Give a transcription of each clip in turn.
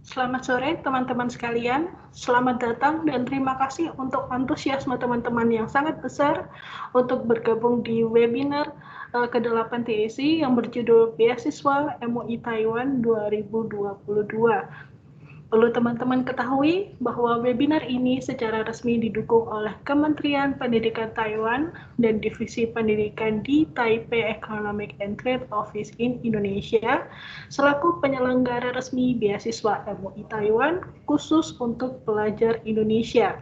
Selamat sore teman-teman sekalian, selamat datang dan terima kasih untuk antusiasme teman-teman yang sangat besar untuk bergabung di webinar ke-8 TEC yang berjudul Beasiswa MUI Taiwan 2022. Perlu teman-teman ketahui bahwa webinar ini secara resmi didukung oleh Kementerian Pendidikan Taiwan dan Divisi Pendidikan di Taipei Economic and Trade Office in Indonesia selaku penyelenggara resmi beasiswa MUI Taiwan khusus untuk pelajar Indonesia.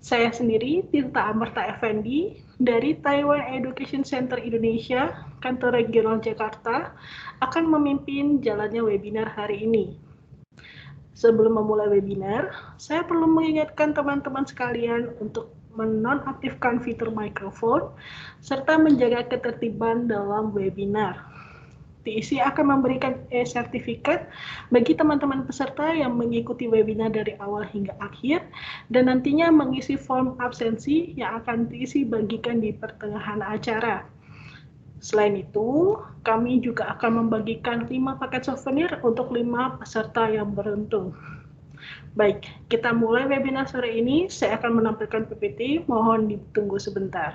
Saya sendiri, Tirta Amarta Effendi, dari Taiwan Education Center Indonesia, Kantor Regional Jakarta, akan memimpin jalannya webinar hari ini. Sebelum memulai webinar, saya perlu mengingatkan teman-teman sekalian untuk menonaktifkan fitur mikrofon serta menjaga ketertiban dalam webinar. TEC akan memberikan e-sertifikat bagi teman-teman peserta yang mengikuti webinar dari awal hingga akhir dan nantinya mengisi form absensi yang akan TEC bagikan di pertengahan acara. Selain itu, kami juga akan membagikan 5 paket souvenir untuk 5 peserta yang beruntung. Baik, kita mulai webinar sore ini. Saya akan menampilkan PPT, mohon ditunggu sebentar.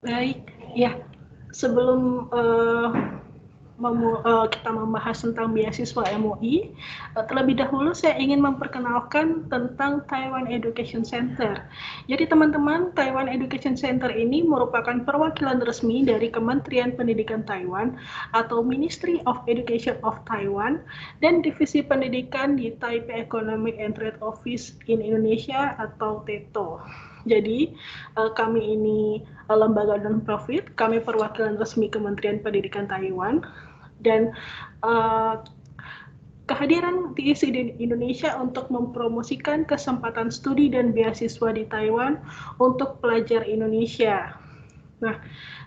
Baik, ya. Sebelum kita membahas tentang beasiswa MUI, terlebih dahulu saya ingin memperkenalkan tentang Taiwan Education Center. Jadi teman-teman, Taiwan Education Center ini merupakan perwakilan resmi dari Kementerian Pendidikan Taiwan atau Ministry of Education of Taiwan dan Divisi Pendidikan di Taipei Economic and Trade Office in Indonesia atau TETO. Jadi kami ini lembaga non-profit, kami perwakilan resmi Kementerian Pendidikan Taiwan, dan kehadiran TEC di Indonesia untuk mempromosikan kesempatan studi dan beasiswa di Taiwan untuk pelajar Indonesia. Nah,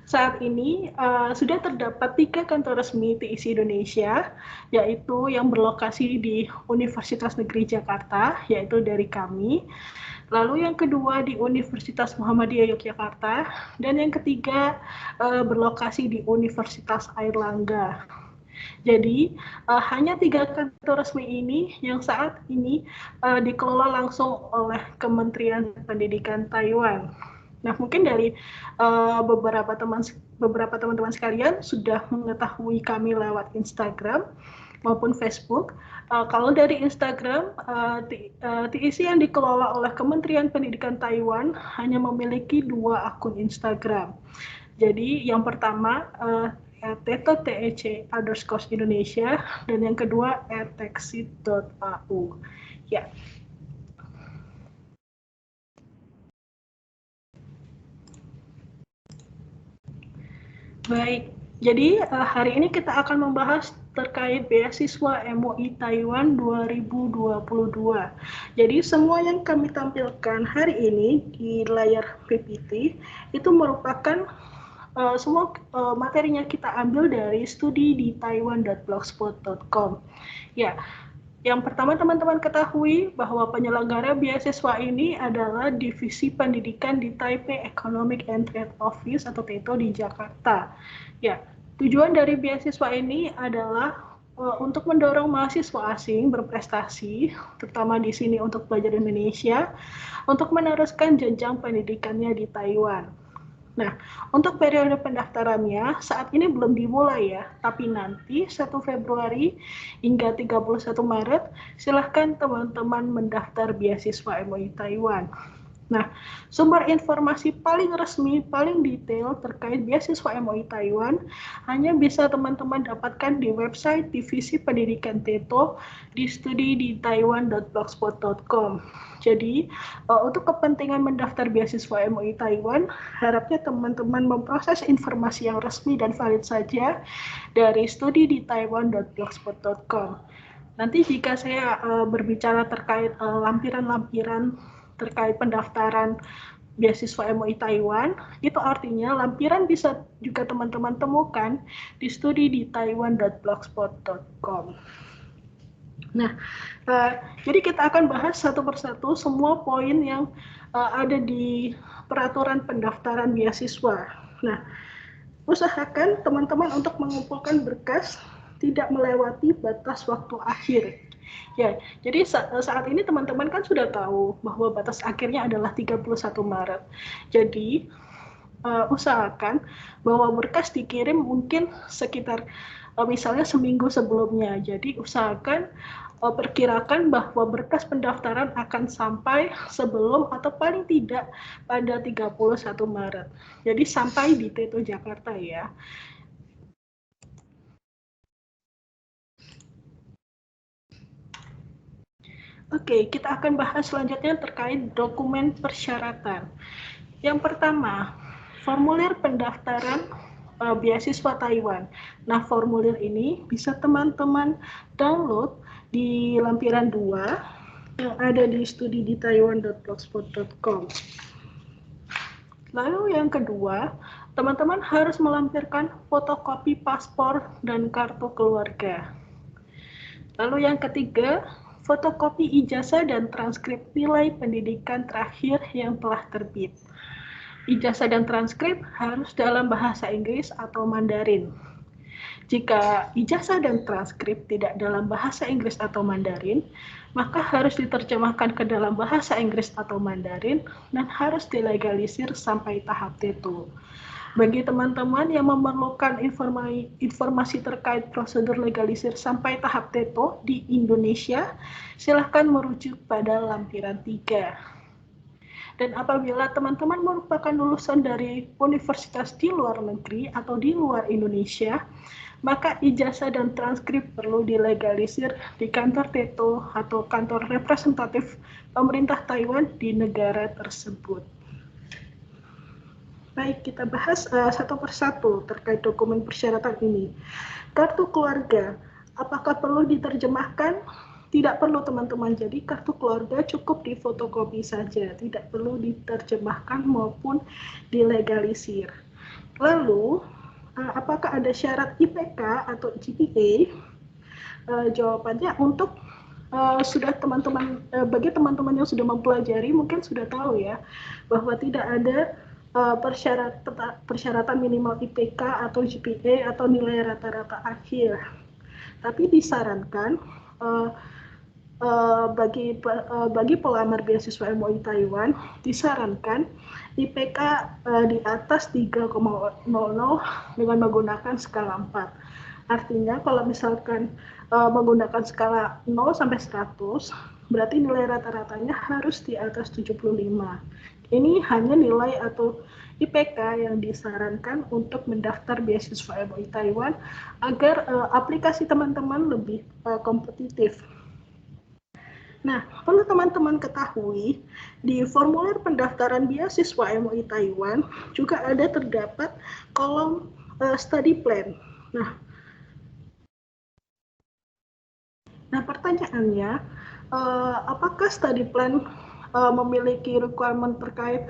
saat ini sudah terdapat 3 kantor resmi TEC Indonesia, yaitu yang berlokasi di Universitas Negeri Jakarta, yaitu dari kami. Lalu yang kedua di Universitas Muhammadiyah Yogyakarta, dan yang ketiga berlokasi di Universitas Airlangga. Jadi hanya 3 kantor resmi ini yang saat ini dikelola langsung oleh Kementerian Pendidikan Taiwan. Nah, mungkin dari beberapa teman-teman sekalian sudah mengetahui kami lewat Instagram maupun Facebook. Kalau dari Instagram, TEC yang dikelola oleh Kementerian Pendidikan Taiwan hanya memiliki 2 akun Instagram. Jadi yang pertama @TEC_Indonesia dan yang kedua @texit.au. Ya. Baik, jadi hari ini kita akan membahas terkait beasiswa MUI Taiwan 2022. Jadi semua yang kami tampilkan hari ini di layar PPT itu merupakan semua materinya kita ambil dari studi di taiwan.blogspot.com. Ya, yang pertama teman-teman ketahui bahwa penyelenggara beasiswa ini adalah Divisi Pendidikan di Taipei Economic and Trade Office atau TETO di Jakarta. Ya, tujuan dari beasiswa ini adalah untuk mendorong mahasiswa asing berprestasi, terutama di sini untuk pelajar Indonesia, untuk meneruskan jenjang pendidikannya di Taiwan. Nah, untuk periode pendaftarannya saat ini belum dimulai ya, tapi nanti 1 Februari hingga 31 Maret silahkan teman-teman mendaftar beasiswa MUI Taiwan. Nah, sumber informasi paling resmi, paling detail terkait beasiswa MUI Taiwan hanya bisa teman-teman dapatkan di website Divisi Pendidikan TETO di studi di taiwan.blogspot.com. Jadi, untuk kepentingan mendaftar beasiswa MUI Taiwan, harapnya teman-teman memproses informasi yang resmi dan valid saja dari studi di taiwan.blogspot.com. Nanti jika saya berbicara terkait lampiran-lampiran terkait pendaftaran beasiswa MUI Taiwan, itu artinya lampiran bisa juga teman-teman temukan di studi di taiwan.blogspot.com. Nah, jadi kita akan bahas satu persatu semua poin yang ada di peraturan pendaftaran beasiswa. Nah, usahakan teman-teman untuk mengumpulkan berkas tidak melewati batas waktu akhir. Ya, jadi saat ini teman-teman kan sudah tahu bahwa batas akhirnya adalah 31 Maret. Jadi, usahakan bahwa berkas dikirim mungkin sekitar misalnya seminggu sebelumnya. Jadi, usahakan perkirakan bahwa berkas pendaftaran akan sampai sebelum atau paling tidak pada 31 Maret. Jadi, sampai di TETO Jakarta ya. Oke, kita akan bahas selanjutnya terkait dokumen persyaratan. Yang pertama, formulir pendaftaran beasiswa Taiwan. Nah, formulir ini bisa teman-teman download di lampiran 2 yang ada di studi di taiwan.blogspot.com. Lalu yang kedua, teman-teman harus melampirkan fotokopi paspor dan kartu keluarga. Lalu yang ketiga, fotokopi ijazah dan transkrip nilai pendidikan terakhir yang telah terbit. Ijazah dan transkrip harus dalam bahasa Inggris atau Mandarin. Jika ijazah dan transkrip tidak dalam bahasa Inggris atau Mandarin, maka harus diterjemahkan ke dalam bahasa Inggris atau Mandarin dan harus dilegalisir sampai tahap TETO. Bagi teman-teman yang memerlukan informasi terkait prosedur legalisir sampai tahap TETO di Indonesia, silahkan merujuk pada lampiran 3. Dan apabila teman-teman merupakan lulusan dari universitas di luar negeri atau di luar Indonesia, maka ijazah dan transkrip perlu dilegalisir di kantor TETO atau kantor representatif pemerintah Taiwan di negara tersebut. Baik, kita bahas satu persatu terkait dokumen persyaratan ini. Kartu keluarga, apakah perlu diterjemahkan? Tidak perlu teman-teman, jadi kartu keluarga cukup difotokopi saja, tidak perlu diterjemahkan maupun dilegalisir. Lalu, apakah ada syarat IPK atau GPA? Jawabannya untuk sudah teman-teman, bagi teman-teman yang sudah mempelajari mungkin sudah tahu ya, bahwa tidak ada persyaratan minimal IPK atau GPA atau nilai rata-rata akhir. Tapi disarankan bagi pelamar beasiswa MUI Taiwan disarankan IPK di atas 3,00 dengan menggunakan skala 4. Artinya kalau misalkan menggunakan skala 0 sampai 100, berarti nilai rata-ratanya harus di atas 75. Ini hanya nilai atau IPK yang disarankan untuk mendaftar beasiswa MUI Taiwan agar aplikasi teman-teman lebih kompetitif. Nah, perlu teman-teman ketahui, di formulir pendaftaran beasiswa MUI Taiwan juga ada terdapat kolom study plan. Nah, pertanyaannya, apakah study plan memiliki requirement terkait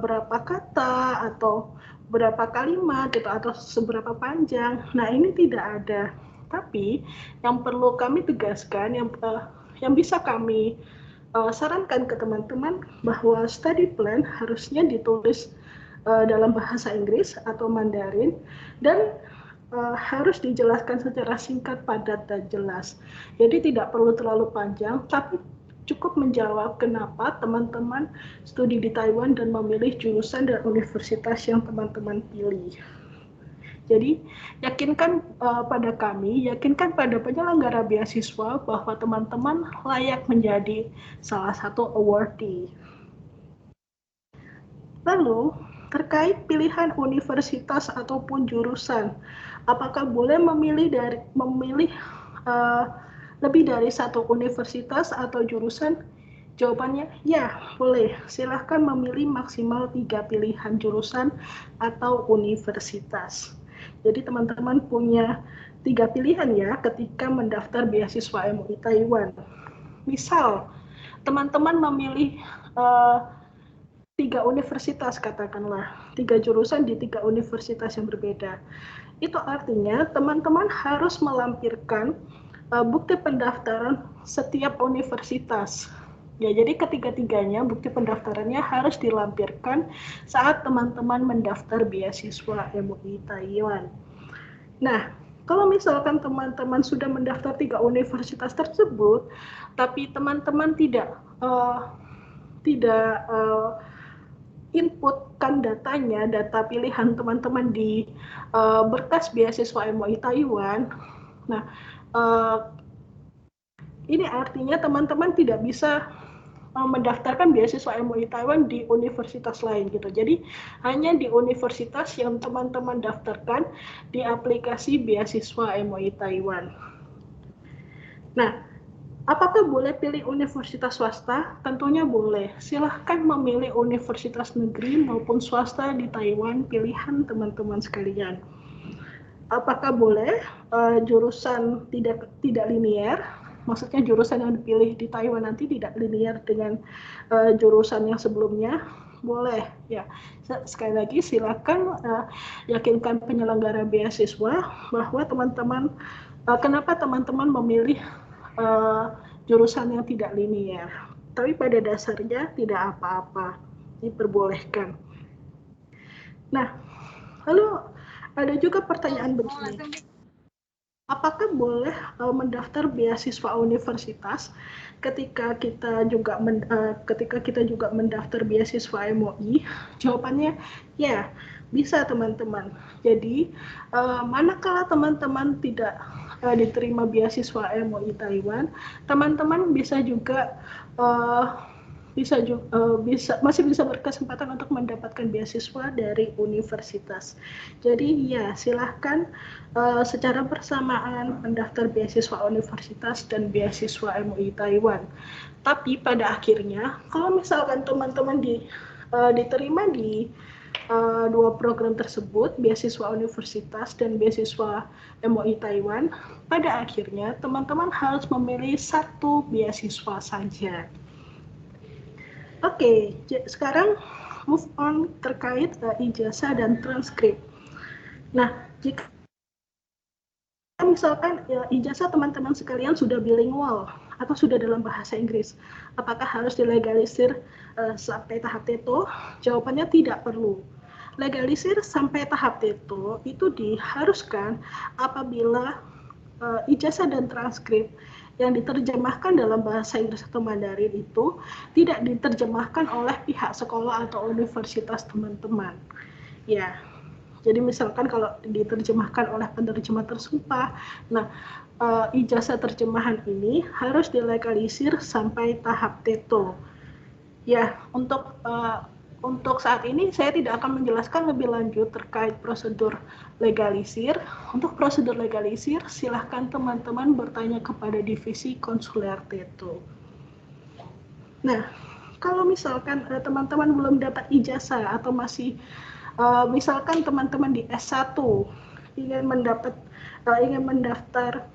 berapa kata atau berapa kalimat gitu atau seberapa panjang? Nah, ini tidak ada. Tapi yang perlu kami tegaskan, yang bisa kami sarankan ke teman-teman bahwa study plan harusnya ditulis dalam bahasa Inggris atau Mandarin dan harus dijelaskan secara singkat, padat, dan jelas. Jadi tidak perlu terlalu panjang, tapi cukup menjawab kenapa teman-teman studi di Taiwan dan memilih jurusan dan universitas yang teman-teman pilih. Jadi yakinkan pada kami, yakinkan pada penyelenggara beasiswa bahwa teman-teman layak menjadi salah satu awardee. Lalu, terkait pilihan universitas ataupun jurusan, apakah boleh memilih lebih dari satu universitas atau jurusan? Jawabannya, ya, boleh. Silahkan memilih maksimal 3 pilihan jurusan atau universitas. Jadi teman-teman punya 3 pilihan ya ketika mendaftar beasiswa MUI Taiwan. Misal, teman-teman memilih uh, 3 universitas, katakanlah 3 jurusan di 3 universitas yang berbeda. Itu artinya teman-teman harus melampirkan bukti pendaftaran setiap universitas. Ya, jadi ketiga-tiganya bukti pendaftarannya harus dilampirkan saat teman-teman mendaftar beasiswa MUI Taiwan. Nah, kalau misalkan teman-teman sudah mendaftar 3 universitas tersebut, tapi teman-teman tidak inputkan datanya, data pilihan teman-teman di berkas beasiswa MUI Taiwan. Nah, ini artinya teman-teman tidak bisa mendaftarkan beasiswa MUI Taiwan di universitas lain gitu. Jadi hanya di universitas yang teman-teman daftarkan di aplikasi beasiswa MUI Taiwan. Nah, apakah boleh pilih universitas swasta? Tentunya boleh. Silahkan memilih universitas negeri maupun swasta di Taiwan, pilihan teman-teman sekalian. Apakah boleh jurusan tidak linear? Maksudnya jurusan yang dipilih di Taiwan nanti tidak linear dengan jurusan yang sebelumnya? Boleh ya. Sekali lagi silakan yakinkan penyelenggara beasiswa bahwa teman-teman kenapa teman-teman memilih jurusan yang tidak linear. Tapi pada dasarnya tidak apa-apa, diperbolehkan. Nah, lalu ada juga pertanyaan begini. Apakah boleh mendaftar beasiswa universitas ketika kita juga mendaftar beasiswa MUI? Jawabannya ya, bisa teman-teman. Jadi manakala teman-teman tidak diterima beasiswa MUI Taiwan, teman-teman bisa juga masih bisa berkesempatan untuk mendapatkan beasiswa dari universitas. Jadi ya silahkan secara bersamaan mendaftar beasiswa universitas dan beasiswa MUI Taiwan. Tapi pada akhirnya kalau misalkan teman-teman diterima di dua program tersebut, beasiswa universitas dan beasiswa MUI Taiwan, pada akhirnya teman-teman harus memilih satu beasiswa saja. Oke, sekarang move on terkait ijazah dan transkrip. Nah, jika misalkan ijazah teman-teman sekalian sudah bilingual atau sudah dalam bahasa Inggris, apakah harus dilegalisir sampai tahap TETO? Jawabannya tidak perlu. Legalisir sampai tahap TETO itu diharuskan apabila ijazah dan transkrip yang diterjemahkan dalam bahasa Inggris atau Mandarin itu tidak diterjemahkan oleh pihak sekolah atau universitas teman-teman. Ya, jadi misalkan kalau diterjemahkan oleh penerjemah tersumpah, nah ijazah terjemahan ini harus dilegalisir sampai tahap TETO. Ya, untuk saat ini saya tidak akan menjelaskan lebih lanjut terkait prosedur legalisir. Untuk prosedur legalisir, silahkan teman-teman bertanya kepada divisi konsuler TETO. Nah, kalau misalkan teman-teman belum dapat ijazah atau masih misalkan teman-teman di S1 ingin mendaftar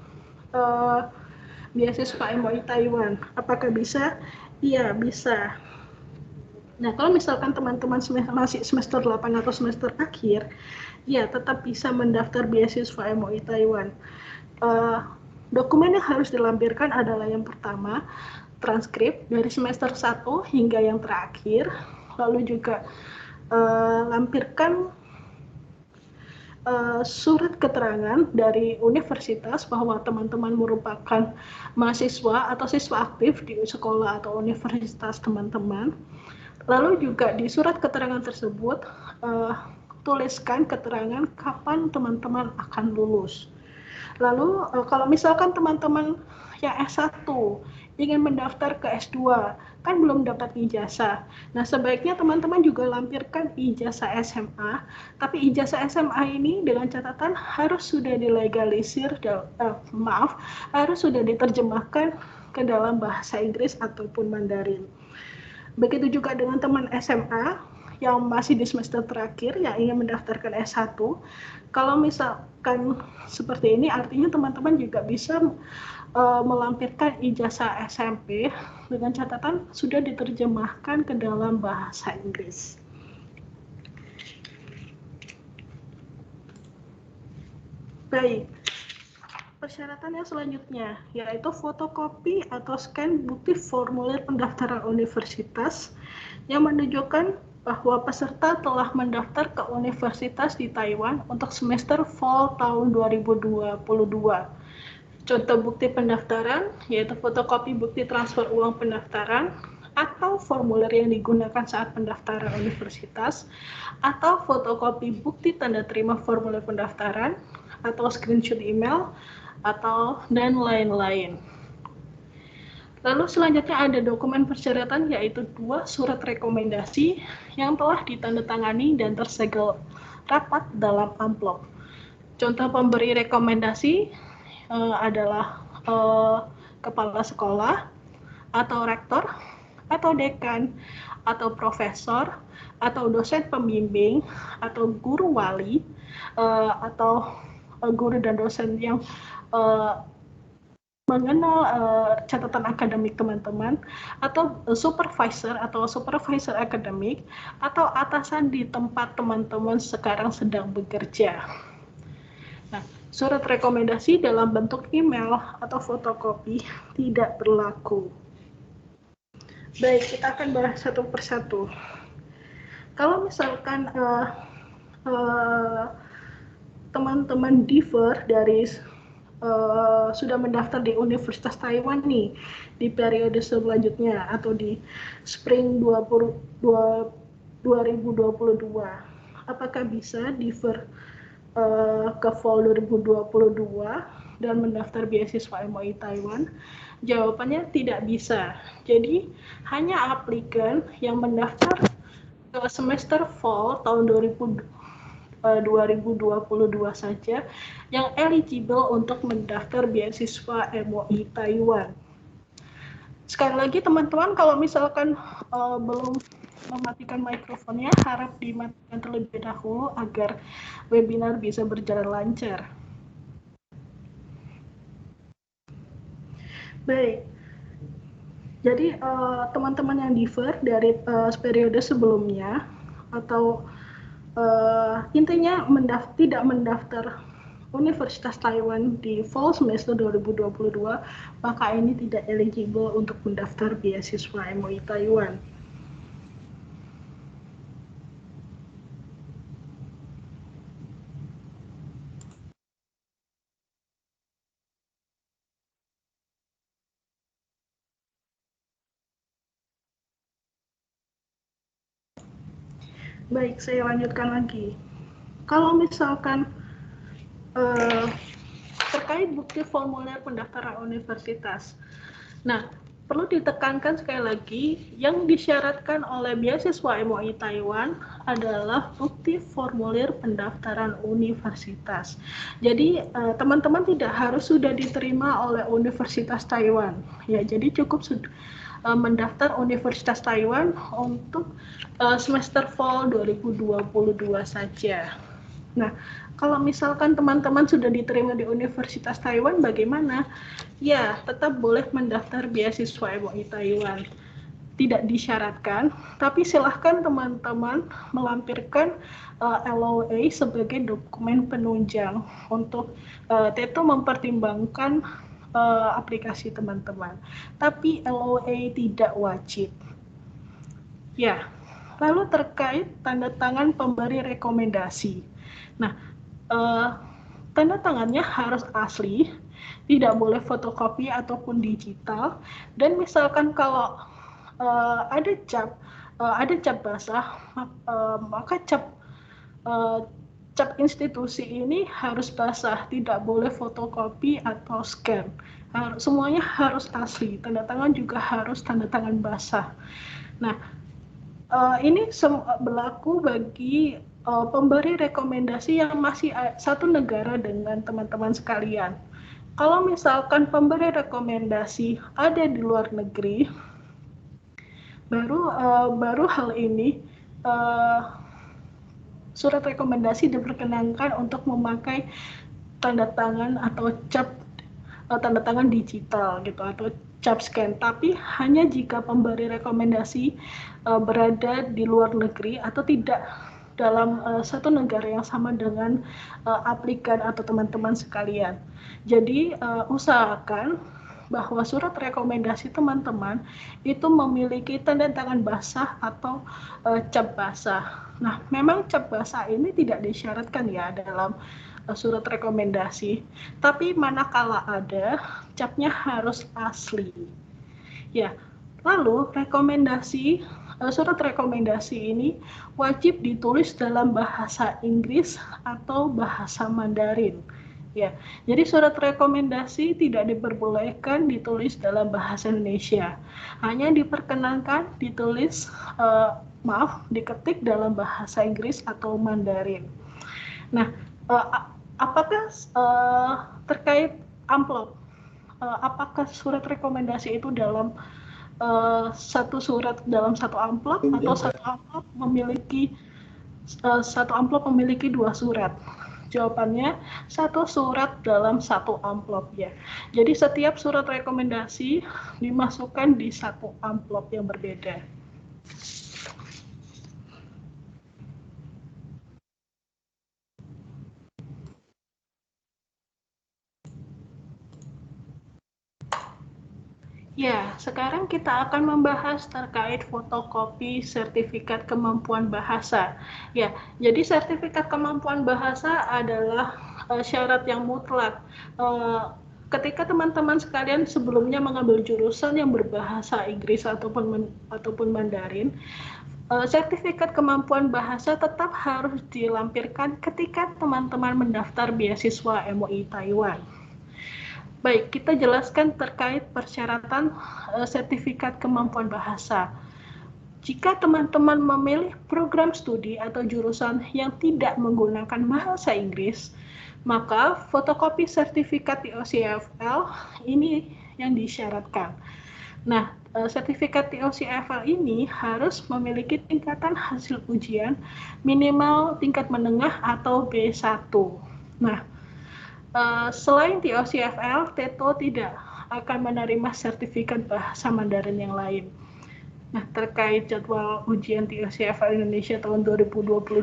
beasiswa MUI Taiwan, apakah bisa? Iya, bisa. Nah, kalau misalkan teman-teman masih semester 8 atau semester akhir, ya tetap bisa mendaftar beasiswa MUI Taiwan. Dokumen yang harus dilampirkan adalah yang pertama, transkrip dari semester 1 hingga yang terakhir, lalu juga lampirkan surat keterangan dari universitas bahwa teman-teman merupakan mahasiswa atau siswa aktif di sekolah atau universitas teman-teman. Lalu juga di surat keterangan tersebut tuliskan keterangan kapan teman-teman akan lulus. Lalu kalau misalkan teman-teman yang S1 ingin mendaftar ke S2, kan belum dapat ijazah. Nah, sebaiknya teman-teman juga lampirkan ijazah SMA, tapi ijazah SMA ini dengan catatan harus sudah dilegalisir, harus sudah diterjemahkan ke dalam bahasa Inggris ataupun Mandarin. Begitu juga dengan teman SMA yang masih di semester terakhir yang ingin mendaftarkan S1. Kalau misalkan seperti ini, artinya teman-teman juga bisa melampirkan ijazah SMP dengan catatan sudah diterjemahkan ke dalam bahasa Inggris. Baik, persyaratan yang selanjutnya yaitu fotokopi atau scan bukti formulir pendaftaran universitas yang menunjukkan bahwa peserta telah mendaftar ke universitas di Taiwan untuk semester fall tahun 2022. Contoh bukti pendaftaran yaitu fotokopi bukti transfer uang pendaftaran atau formulir yang digunakan saat pendaftaran universitas, atau fotokopi bukti tanda terima formulir pendaftaran, atau screenshot email, dan lain-lain. Lalu selanjutnya ada dokumen persyaratan yaitu 2 surat rekomendasi yang telah ditandatangani dan tersegel rapat dalam amplop. Contoh pemberi rekomendasi adalah kepala sekolah, atau rektor, atau dekan, atau profesor, atau dosen pembimbing, atau guru wali, atau guru dan dosen yang mengenal catatan akademik teman-teman, atau supervisor akademik, atau atasan di tempat teman-teman sekarang sedang bekerja. Nah, surat rekomendasi dalam bentuk email atau fotokopi tidak berlaku. Baik, kita akan bahas satu persatu. Kalau misalkan teman-teman defer dari sudah mendaftar di Universitas Taiwan nih di periode selanjutnya atau di spring 2022, apakah bisa defer ke fall 2022 dan mendaftar beasiswa MOI Taiwan? Jawabannya tidak bisa. Jadi hanya aplikan yang mendaftar ke semester fall tahun 2022 saja yang eligible untuk mendaftar beasiswa MOI Taiwan. Sekali lagi teman-teman, kalau misalkan belum mematikan mikrofonnya, harap dimatikan terlebih dahulu agar webinar bisa berjalan lancar. Baik, jadi teman-teman yang defer dari periode sebelumnya atau intinya tidak mendaftar Universitas Taiwan di fall semester 2022, maka ini tidak eligible untuk mendaftar beasiswa MOI Taiwan. Baik, saya lanjutkan lagi. Kalau misalkan terkait bukti formulir pendaftaran universitas, nah perlu ditekankan sekali lagi, yang disyaratkan oleh beasiswa MOI Taiwan adalah bukti formulir pendaftaran universitas. Jadi teman-teman tidak harus sudah diterima oleh Universitas Taiwan. Ya, jadi cukup mendaftar Universitas Taiwan untuk semester fall 2022 saja. Nah, kalau misalkan teman-teman sudah diterima di Universitas Taiwan, bagaimana? Ya, tetap boleh mendaftar beasiswa MOI Taiwan. Tidak disyaratkan, tapi silahkan teman-teman melampirkan LOA sebagai dokumen penunjang untuk TETO mempertimbangkan aplikasi teman-teman. Tapi LOA tidak wajib. Ya, lalu terkait tanda tangan pemberi rekomendasi. Nah, tanda tangannya harus asli, tidak boleh fotokopi ataupun digital. Dan misalkan kalau ada cap basah, maka cap cap institusi ini harus basah, tidak boleh fotokopi atau scan. Semuanya harus asli, tanda tangan juga harus tanda tangan basah. Nah, ini berlaku bagi pemberi rekomendasi yang masih satu negara dengan teman-teman sekalian. Kalau misalkan pemberi rekomendasi ada di luar negeri, baru hal ini surat rekomendasi diperkenankan untuk memakai tanda tangan atau cap tanda tangan digital gitu atau cap scan, tapi hanya jika pemberi rekomendasi berada di luar negeri atau tidak dalam satu negara yang sama dengan aplikan atau teman-teman sekalian. Jadi usahakan bahwa surat rekomendasi teman-teman itu memiliki tanda tangan basah atau cap basah. Nah, memang cap basah ini tidak disyaratkan ya dalam surat rekomendasi, tapi manakala ada, capnya harus asli. Ya, lalu surat rekomendasi ini wajib ditulis dalam bahasa Inggris atau bahasa Mandarin. Ya, jadi surat rekomendasi tidak diperbolehkan ditulis dalam bahasa Indonesia, hanya diperkenankan diketik dalam bahasa Inggris atau Mandarin. Nah, apakah terkait amplop, apakah surat rekomendasi itu dalam satu surat dalam satu amplop atau satu amplop memiliki dua surat? Jawabannya satu surat dalam satu amplop ya. Jadi setiap surat rekomendasi dimasukkan di satu amplop yang berbeda. Ya, sekarang kita akan membahas terkait fotokopi sertifikat kemampuan bahasa. Ya, jadi sertifikat kemampuan bahasa adalah syarat yang mutlak. Ketika teman-teman sekalian sebelumnya mengambil jurusan yang berbahasa Inggris ataupun Mandarin, sertifikat kemampuan bahasa tetap harus dilampirkan ketika teman-teman mendaftar beasiswa MUI Taiwan. Baik, kita jelaskan terkait persyaratan sertifikat kemampuan bahasa. Jika teman-teman memilih program studi atau jurusan yang tidak menggunakan bahasa Inggris, maka fotokopi sertifikat TOCFL ini yang disyaratkan. Nah, sertifikat TOCFL ini harus memiliki tingkatan hasil ujian minimal tingkat menengah atau B1. Nah, selain TOCFL, TETO tidak akan menerima sertifikat bahasa Mandarin yang lain. Nah, terkait jadwal ujian TOCFL Indonesia tahun 2022,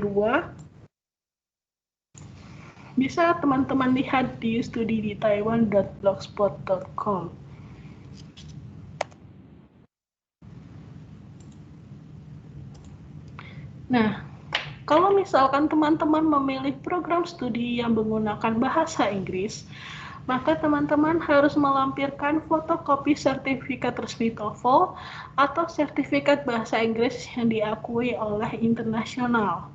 bisa teman-teman lihat di studiditaiwan.blogspot.com. Nah, kalau misalkan teman-teman memilih program studi yang menggunakan bahasa Inggris, maka teman-teman harus melampirkan fotokopi sertifikat resmi TOEFL atau sertifikat bahasa Inggris yang diakui oleh internasional.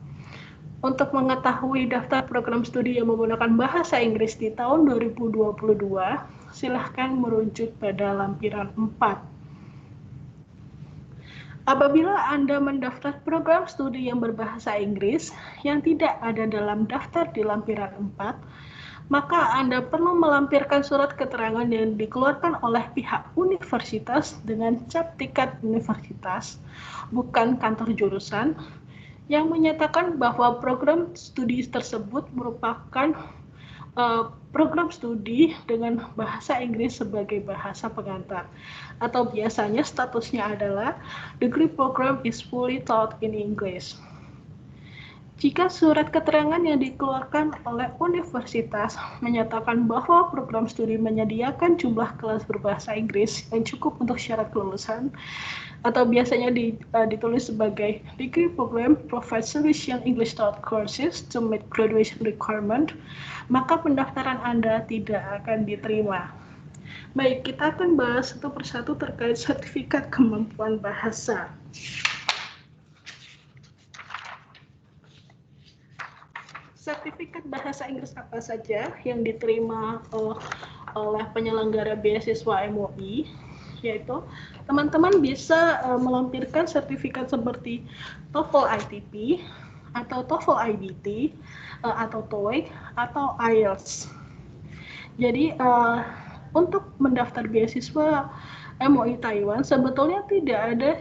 Untuk mengetahui daftar program studi yang menggunakan bahasa Inggris di tahun 2022, silahkan merujuk pada lampiran 4. Apabila Anda mendaftar program studi yang berbahasa Inggris yang tidak ada dalam daftar di lampiran 4, maka Anda perlu melampirkan surat keterangan yang dikeluarkan oleh pihak universitas dengan cap tiket universitas, bukan kantor jurusan, yang menyatakan bahwa program studi tersebut merupakan program studi dengan bahasa Inggris sebagai bahasa pengantar, atau biasanya statusnya adalah degree program is fully taught in English. Jika surat keterangan yang dikeluarkan oleh universitas menyatakan bahwa program studi menyediakan jumlah kelas berbahasa Inggris yang cukup untuk syarat kelulusan, atau biasanya ditulis sebagai degree program provides sufficient English taught courses to meet graduation requirement, maka pendaftaran Anda tidak akan diterima. Baik, kita akan bahas satu persatu terkait sertifikat kemampuan bahasa. sertifikat bahasa Inggris apa saja yang diterima oleh penyelenggara beasiswa MOI, yaitu teman-teman bisa melampirkan sertifikat seperti TOEFL ITP atau TOEFL IBT atau TOEIC atau IELTS. Jadi untuk mendaftar beasiswa MOI Taiwan sebetulnya tidak ada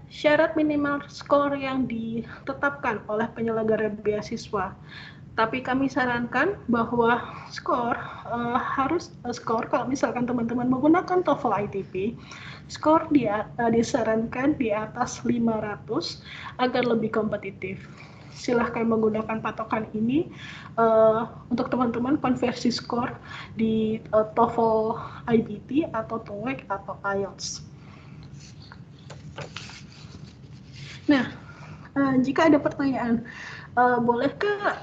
syarat minimal skor yang ditetapkan oleh penyelenggara beasiswa. Tapi kami sarankan bahwa skor harus skor kalau misalkan teman-teman menggunakan TOEFL ITP, skor disarankan di atas 500 agar lebih kompetitif. Silahkan menggunakan patokan ini untuk teman-teman konversi skor di TOEFL IBT atau TOEIC atau IELTS. Nah, jika ada pertanyaan, bolehkah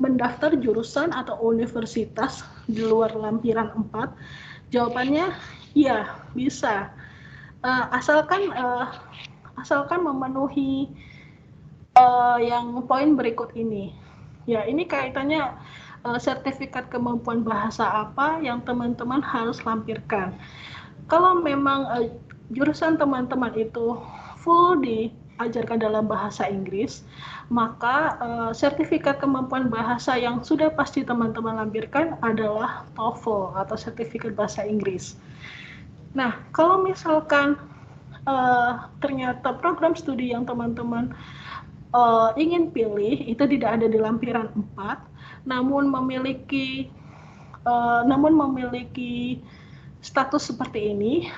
mendaftar jurusan atau universitas di luar lampiran 4? Jawabannya ya, bisa. Asalkan memenuhi yang poin berikut ini. Ya, ini kaitannya sertifikat kemampuan bahasa apa yang teman-teman harus lampirkan. Kalau memang jurusan teman-teman itu full diajarkan dalam bahasa Inggris, maka sertifikat kemampuan bahasa yang sudah pasti teman-teman lampirkan adalah TOEFL atau sertifikat bahasa Inggris. Nah, kalau misalkan ternyata program studi yang teman-teman ingin pilih itu tidak ada di lampiran 4, namun memiliki status seperti ini,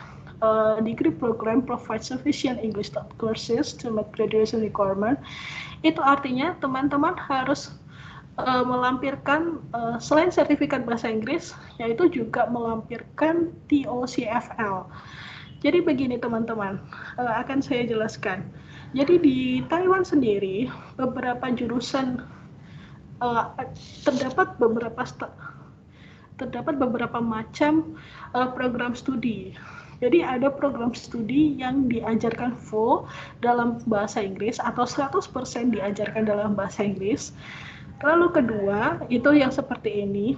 degree program provide sufficient English courses to meet graduation requirement. Itu artinya teman-teman harus melampirkan selain sertifikat bahasa Inggris, yaitu juga melampirkan TOCFL. Jadi begini teman-teman, akan saya jelaskan. Jadi di Taiwan sendiri beberapa jurusan terdapat beberapa macam program studi. Jadi ada program studi yang diajarkan full dalam bahasa Inggris atau 100% diajarkan dalam bahasa Inggris. Lalu kedua, itu yang seperti ini.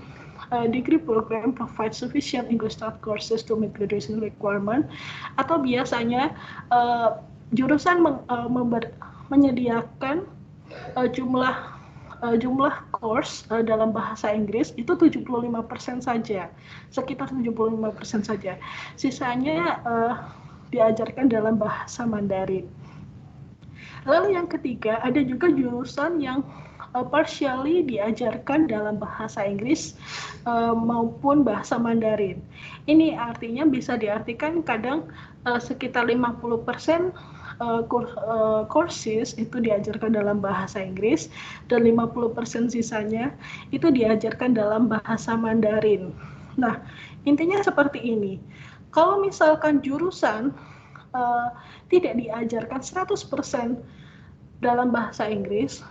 Degree program provide sufficient English courses to meet graduation requirement, atau biasanya jurusan menyediakan jumlah course dalam bahasa Inggris itu 75% saja, sekitar 75% saja. Sisanya diajarkan dalam bahasa Mandarin. Lalu yang ketiga, ada juga jurusan yang partially diajarkan dalam bahasa Inggris maupun bahasa Mandarin. Ini artinya bisa diartikan kadang sekitar 50% courses itu diajarkan dalam bahasa Inggris dan 50% sisanya itu diajarkan dalam bahasa Mandarin. Nah, intinya seperti ini. Kalau misalkan jurusan tidak diajarkan 100% dalam bahasa Inggris,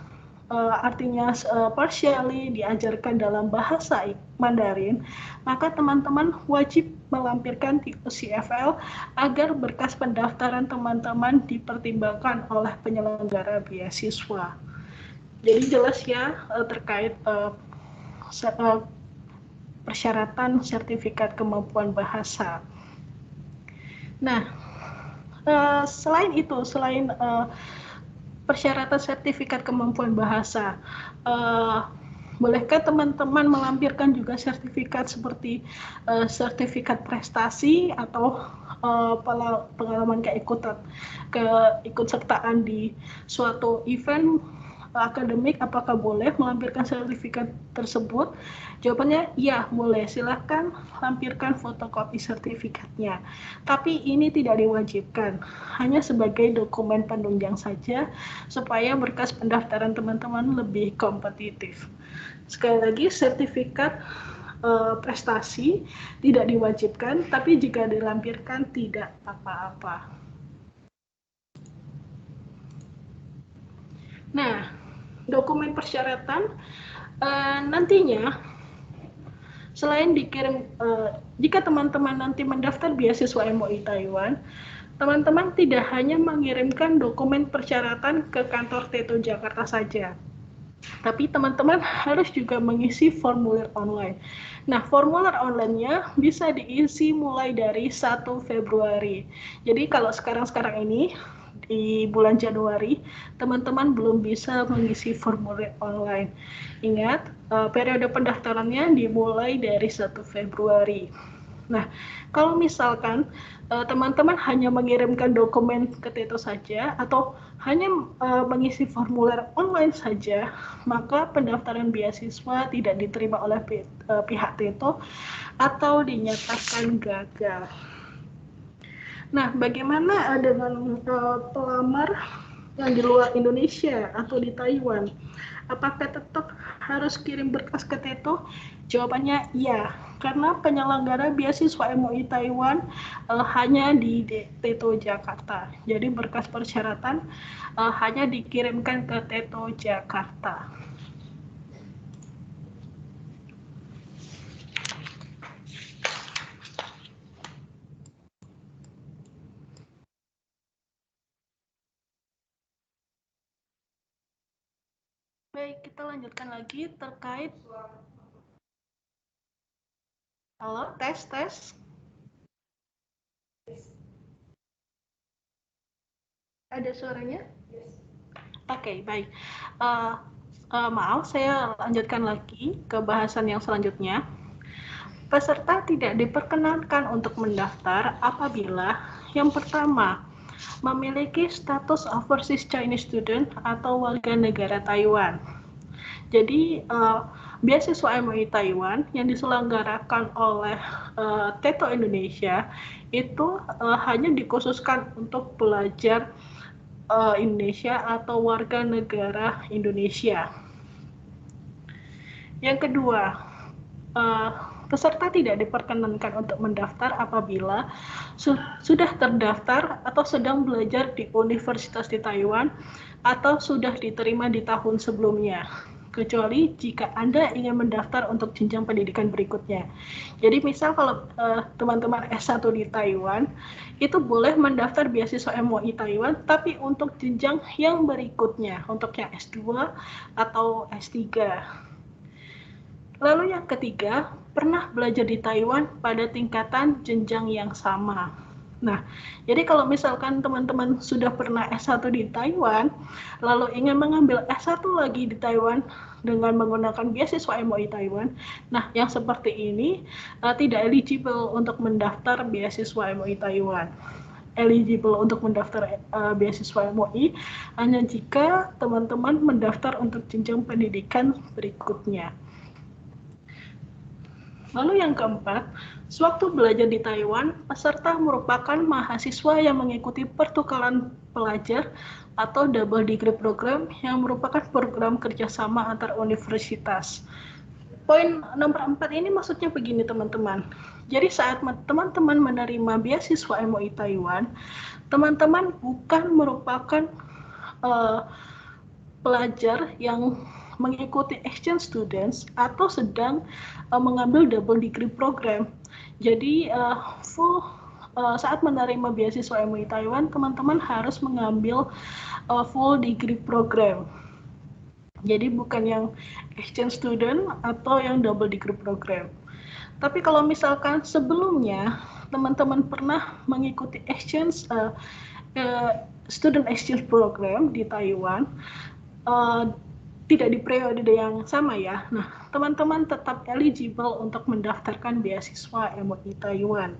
artinya partially diajarkan dalam bahasa Mandarin, maka teman-teman wajib melampirkan TOCFL agar berkas pendaftaran teman-teman dipertimbangkan oleh penyelenggara beasiswa. Jadi jelas ya terkait persyaratan sertifikat kemampuan bahasa. Nah, selain persyaratan sertifikat kemampuan bahasa, bolehkah teman-teman melampirkan juga sertifikat seperti sertifikat prestasi atau pengalaman keikutsertaan di suatu event akademik, apakah boleh melampirkan sertifikat tersebut? Jawabannya ya, boleh. Silahkan lampirkan fotokopi sertifikatnya. Tapi ini tidak diwajibkan, hanya sebagai dokumen penunjang saja supaya berkas pendaftaran teman-teman lebih kompetitif. Sekali lagi, sertifikat prestasi tidak diwajibkan, tapi jika dilampirkan tidak apa-apa. Nah, dokumen persyaratan nantinya selain dikirim, jika teman-teman nanti mendaftar beasiswa MOI Taiwan, teman-teman tidak hanya mengirimkan dokumen persyaratan ke kantor TETO Jakarta saja, Tapi teman-teman harus juga mengisi formulir online. Nah, formulir online-nya bisa diisi mulai dari 1 Februari. Jadi kalau sekarang ini di bulan Januari, teman-teman belum bisa mengisi formulir online. Ingat, periode pendaftarannya dimulai dari 1 Februari. Nah, kalau misalkan teman-teman hanya mengirimkan dokumen ke Teto saja atau hanya mengisi formulir online saja, maka pendaftaran beasiswa tidak diterima oleh pihak Teto atau dinyatakan gagal. Nah, bagaimana dengan pelamar yang di luar Indonesia atau di Taiwan? Apakah tetap harus kirim berkas ke Teto? Jawabannya iya, karena penyelenggara beasiswa MUI Taiwan hanya di Teto Jakarta. Jadi berkas persyaratan hanya dikirimkan ke Teto Jakarta. Baik, kita lanjutkan lagi terkait. Halo, tes. Ada suaranya? Oke, baik. Maaf, saya lanjutkan lagi ke bahasan yang selanjutnya. Peserta tidak diperkenankan untuk mendaftar apabila yang pertama, memiliki status overseas Chinese student atau warga negara Taiwan. Jadi, beasiswa MUI Taiwan yang diselenggarakan oleh Teto Indonesia itu hanya dikhususkan untuk pelajar Indonesia atau warga negara Indonesia. Yang kedua, peserta tidak diperkenankan untuk mendaftar apabila sudah terdaftar atau sedang belajar di universitas di Taiwan atau sudah diterima di tahun sebelumnya, kecuali jika Anda ingin mendaftar untuk jenjang pendidikan berikutnya. Jadi misal kalau teman-teman S1 di Taiwan, itu boleh mendaftar beasiswa MUI Taiwan, tapi untuk jenjang yang berikutnya, untuk yang S2 atau S3. Lalu yang ketiga, pernah belajar di Taiwan pada tingkatan jenjang yang sama. Nah, jadi kalau misalkan teman-teman sudah pernah S1 di Taiwan, lalu ingin mengambil S1 lagi di Taiwan dengan menggunakan beasiswa MUI Taiwan, nah yang seperti ini tidak eligible untuk mendaftar beasiswa MUI Taiwan. Eligible untuk mendaftar beasiswa MUI hanya jika teman-teman mendaftar untuk jenjang pendidikan berikutnya. Lalu yang keempat, sewaktu belajar di Taiwan, peserta merupakan mahasiswa yang mengikuti pertukaran pelajar atau double degree program yang merupakan program kerjasama antar universitas. Poin nomor 4 ini maksudnya begini teman-teman. Jadi saat teman-teman menerima beasiswa MUI Taiwan, teman-teman bukan merupakan pelajar yang mengikuti exchange students atau sedang mengambil double degree program. Jadi saat menerima beasiswa MUI Taiwan, teman-teman harus mengambil full degree program. Jadi bukan yang exchange student atau yang double degree program. Tapi kalau misalkan sebelumnya teman-teman pernah mengikuti exchange student exchange program di Taiwan, tidak di periode yang sama ya. Nah, teman-teman tetap eligible untuk mendaftarkan beasiswa MUI Taiwan.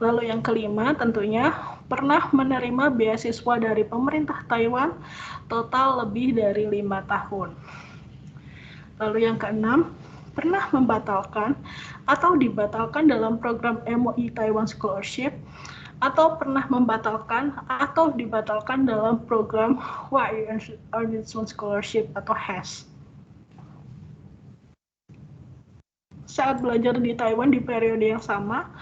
Lalu yang kelima tentunya pernah menerima beasiswa dari pemerintah Taiwan total lebih dari 5 tahun. Lalu yang keenam, pernah membatalkan atau dibatalkan dalam program MUI Taiwan Scholarship atau pernah membatalkan atau dibatalkan dalam program Hawaii Enrichment Scholarship atau HES. Saat belajar di Taiwan di periode yang sama,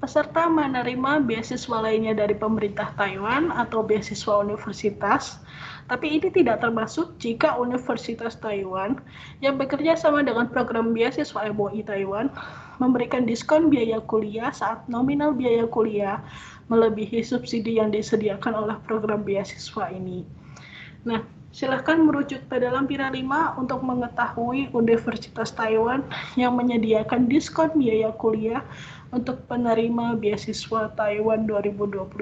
peserta menerima beasiswa lainnya dari pemerintah Taiwan atau beasiswa universitas, tapi ini tidak termasuk jika Universitas Taiwan yang bekerja sama dengan program beasiswa MUI Taiwan memberikan diskon biaya kuliah saat nominal biaya kuliah melebihi subsidi yang disediakan oleh program beasiswa ini. Nah, Silahkan merujuk pada lampiran 5 untuk mengetahui Universitas Taiwan yang menyediakan diskon biaya kuliah untuk penerima beasiswa Taiwan 2022.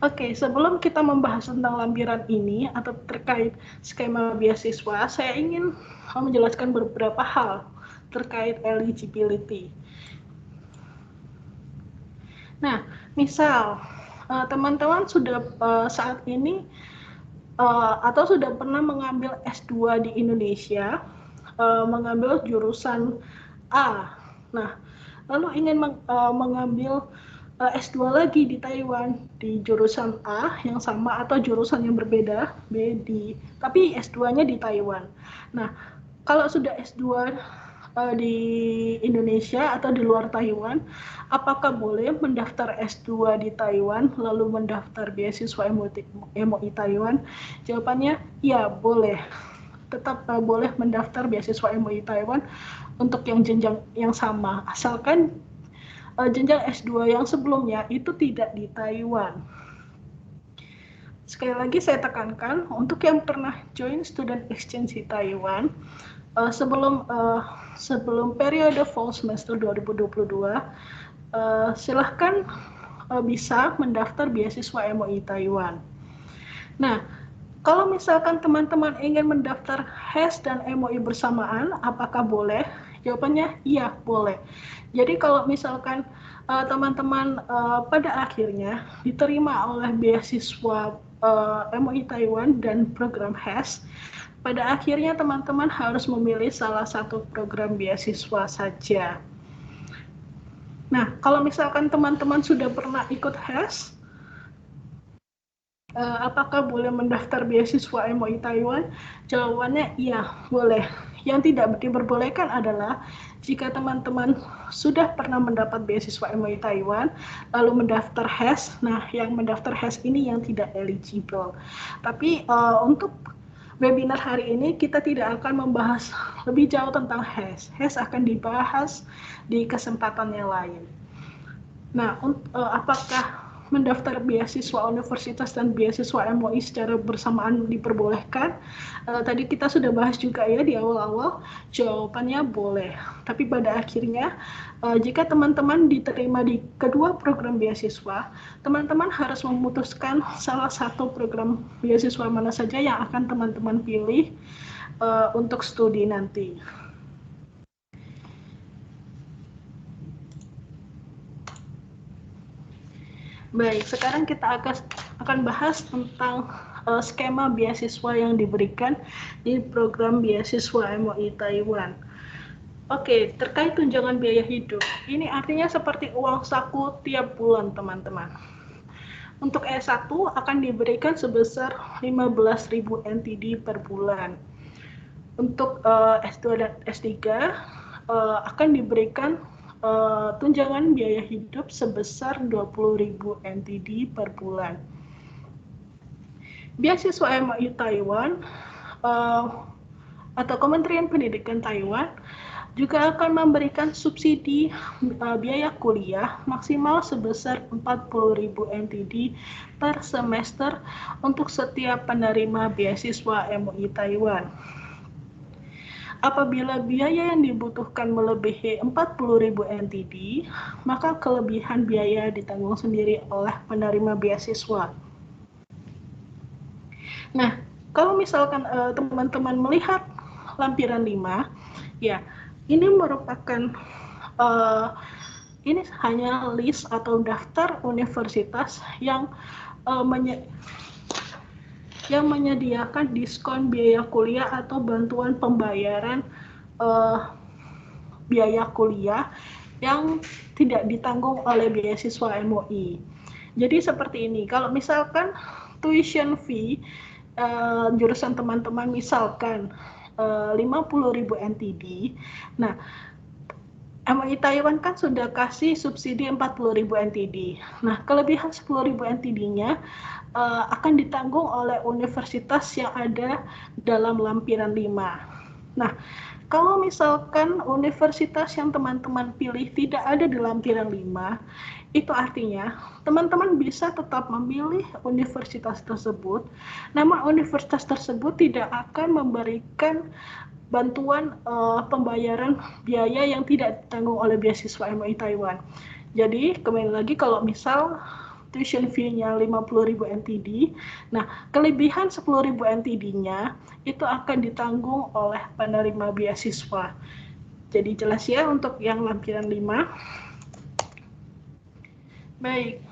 Oke, sebelum kita membahas tentang lampiran ini atau terkait skema beasiswa, saya ingin menjelaskan beberapa hal terkait eligibility. Nah, misal teman-teman sudah saat ini atau sudah pernah mengambil S2 di Indonesia, mengambil jurusan A. Nah, lalu ingin mengambil S2 lagi di Taiwan di jurusan A yang sama atau jurusan yang berbeda, tapi S2-nya di Taiwan. Nah, kalau sudah S2 di Indonesia atau di luar Taiwan, apakah boleh mendaftar S2 di Taiwan lalu mendaftar beasiswa MUI Taiwan? Jawabannya ya, boleh. Tetap boleh mendaftar beasiswa MUI Taiwan untuk yang jenjang yang sama, asalkan jenjang S2 yang sebelumnya itu tidak di Taiwan. Sekali lagi saya tekankan, untuk yang pernah join student exchange di Taiwan, sebelum periode fall semester 2022, silahkan bisa mendaftar beasiswa MUI Taiwan. Nah, kalau misalkan teman-teman ingin mendaftar HES dan MUI bersamaan, apakah boleh? Jawabannya iya, boleh. Jadi kalau misalkan teman-teman pada akhirnya diterima oleh beasiswa MUI Taiwan dan program HES, pada akhirnya teman-teman harus memilih salah satu program beasiswa saja. Nah, kalau misalkan teman-teman sudah pernah ikut HES, apakah boleh mendaftar beasiswa MUI Taiwan? Jawabannya iya, boleh. Yang tidak diperbolehkan adalah jika teman-teman sudah pernah mendapat beasiswa MUI Taiwan, lalu mendaftar HES, nah yang mendaftar HES ini yang tidak eligible. Tapi untuk webinar hari ini kita tidak akan membahas lebih jauh tentang HES. HES akan dibahas di kesempatan yang lain. Nah, apakah mendaftar beasiswa universitas dan beasiswa MUI secara bersamaan diperbolehkan? Tadi kita sudah bahas juga ya di awal-awal, jawabannya boleh. Tapi pada akhirnya, jika teman-teman diterima di kedua program beasiswa, teman-teman harus memutuskan salah satu program beasiswa mana saja yang akan teman-teman pilih untuk studi nanti. Baik, sekarang kita akan bahas tentang skema beasiswa yang diberikan di program beasiswa MUI Taiwan. Oke, terkait tunjangan biaya hidup, ini artinya seperti uang saku tiap bulan, teman-teman. Untuk S1 akan diberikan sebesar 15.000 NTD per bulan. Untuk S2 dan S3 akan diberikan tunjangan biaya hidup sebesar 20.000 NTD per bulan. Beasiswa MUI Taiwan atau Kementerian Pendidikan Taiwan juga akan memberikan subsidi biaya kuliah maksimal sebesar 40.000 NTD per semester untuk setiap penerima beasiswa MUI Taiwan. Apabila biaya yang dibutuhkan melebihi 40.000 NTD, maka kelebihan biaya ditanggung sendiri oleh penerima beasiswa. Nah, kalau misalkan teman-teman melihat lampiran 5, ya, ini merupakan ini hanya list atau daftar universitas yang menyediakan diskon biaya kuliah atau bantuan pembayaran biaya kuliah yang tidak ditanggung oleh beasiswa MUI. Jadi seperti ini, kalau misalkan tuition fee jurusan teman-teman misalkan 50.000 NTD, nah MUI Taiwan kan sudah kasih subsidi 40.000 NTD. Nah, kelebihan 10.000 NTD-nya akan ditanggung oleh universitas yang ada dalam lampiran 5. Nah, kalau misalkan universitas yang teman-teman pilih tidak ada di lampiran 5, itu artinya teman-teman bisa tetap memilih universitas tersebut, namun universitas tersebut tidak akan memberikan bantuan pembayaran biaya yang tidak ditanggung oleh beasiswa MUI Taiwan. Jadi kembali lagi, kalau misal tuition fee-nya 50.000 NTD, nah kelebihan 10.000 NTD-nya itu akan ditanggung oleh penerima beasiswa. Jadi jelas ya untuk yang lampiran 5. Baik,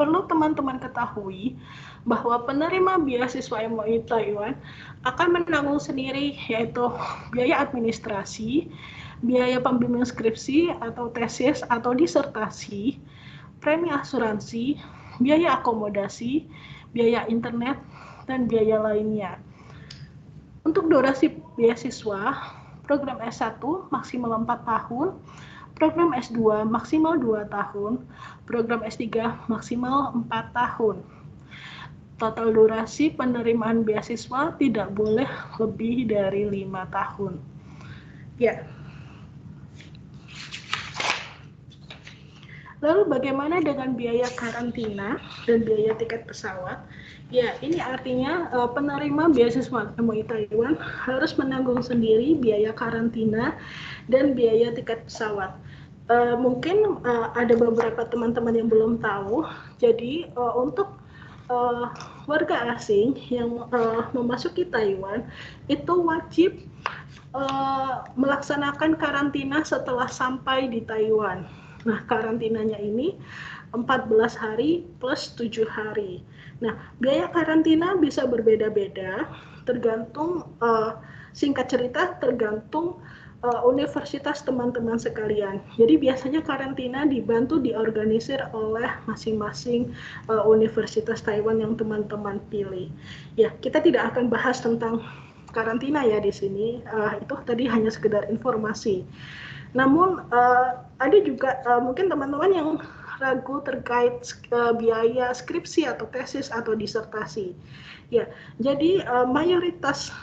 perlu teman-teman ketahui bahwa penerima beasiswa MUI Taiwan akan menanggung sendiri, yaitu biaya administrasi, biaya pembimbing skripsi atau tesis atau disertasi, premi asuransi, biaya akomodasi, biaya internet, dan biaya lainnya. Untuk durasi beasiswa, program S1 maksimal 4 tahun, program S2 maksimal 2 tahun, program S3 maksimal 4 tahun. Total durasi penerimaan beasiswa tidak boleh lebih dari 5 tahun. Ya. Lalu bagaimana dengan biaya karantina dan biaya tiket pesawat? Ya, ini artinya penerima beasiswa MUI Taiwan harus menanggung sendiri biaya karantina dan biaya tiket pesawat. Mungkin ada beberapa teman-teman yang belum tahu, jadi untuk warga asing yang memasuki Taiwan itu wajib melaksanakan karantina setelah sampai di Taiwan. Nah, karantinanya ini 14 hari plus 7 hari. Nah, biaya karantina bisa berbeda-beda, tergantung, singkat cerita, tergantung universitas teman-teman sekalian. Jadi biasanya karantina dibantu diorganisir oleh masing-masing universitas Taiwan yang teman-teman pilih. Ya, kita tidak akan bahas tentang karantina ya di sini, itu tadi hanya sekedar informasi. Namun ada juga mungkin teman-teman yang ragu terkait biaya skripsi atau tesis atau disertasi. Ya, jadi mayoritas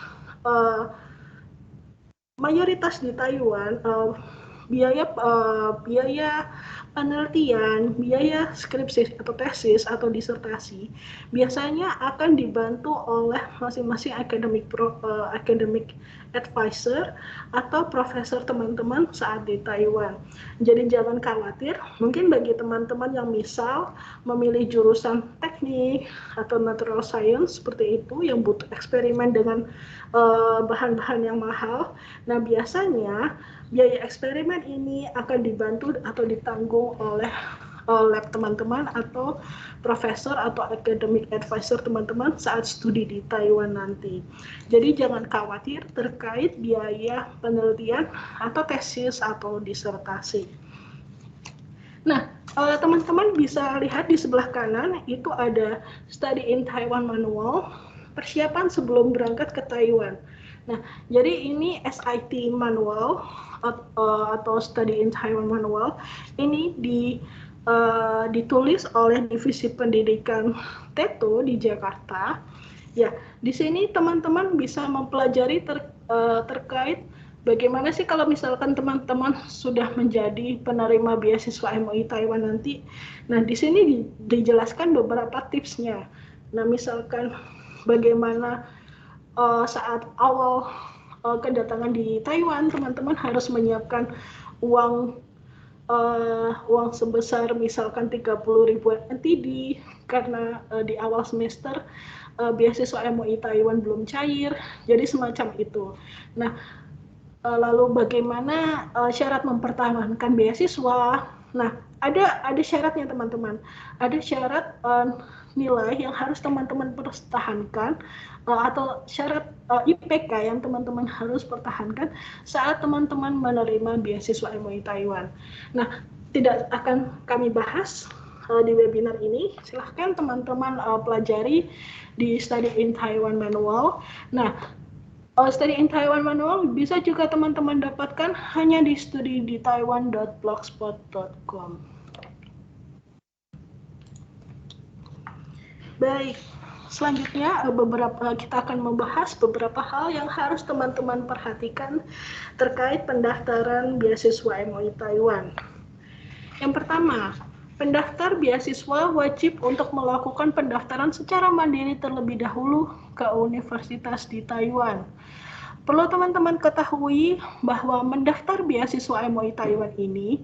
di Taiwan biaya penelitian, biaya skripsi atau tesis atau disertasi biasanya akan dibantu oleh masing-masing academic advisor atau profesor teman-teman saat di Taiwan. Jadi jangan khawatir, mungkin bagi teman-teman yang misal memilih jurusan teknik atau natural science seperti itu yang butuh eksperimen dengan bahan-bahan yang mahal. Nah, biasanya biaya eksperimen ini akan dibantu atau ditanggung oleh lab teman-teman atau profesor atau academic advisor teman-teman saat studi di Taiwan nanti. Jadi jangan khawatir terkait biaya penelitian atau tesis atau disertasi. Nah, teman-teman bisa lihat di sebelah kanan itu ada Study in Taiwan Manual, persiapan sebelum berangkat ke Taiwan. Nah, jadi ini SIT Manual atau Study in Taiwan Manual. Ini ditulis oleh Divisi Pendidikan TETO di Jakarta. Ya, di sini teman-teman bisa mempelajari terkait bagaimana sih kalau misalkan teman-teman sudah menjadi penerima beasiswa MUI Taiwan nanti. Nah, di sini dijelaskan beberapa tipsnya. Nah, misalkan bagaimana saat awal kedatangan di Taiwan, teman-teman harus menyiapkan uang sebesar misalkan 30.000 NTD karena di awal semester beasiswa MUI Taiwan belum cair, jadi semacam itu. Nah, lalu bagaimana syarat mempertahankan beasiswa? Nah, ada syaratnya teman-teman. Ada syarat nilai yang harus teman-teman pertahankan atau syarat IPK yang teman-teman harus pertahankan saat teman-teman menerima beasiswa MUI Taiwan. Nah, tidak akan kami bahas di webinar ini. Silahkan teman-teman pelajari di Study in Taiwan Manual. Nah, Study in Taiwan Manual bisa juga teman-teman dapatkan hanya di studyditaiwan.blogspot.com. Baik, selanjutnya kita akan membahas beberapa hal yang harus teman-teman perhatikan terkait pendaftaran beasiswa MUI Taiwan. Yang pertama, pendaftar beasiswa wajib untuk melakukan pendaftaran secara mandiri terlebih dahulu ke universitas di Taiwan. Perlu teman-teman ketahui bahwa mendaftar beasiswa MUI Taiwan ini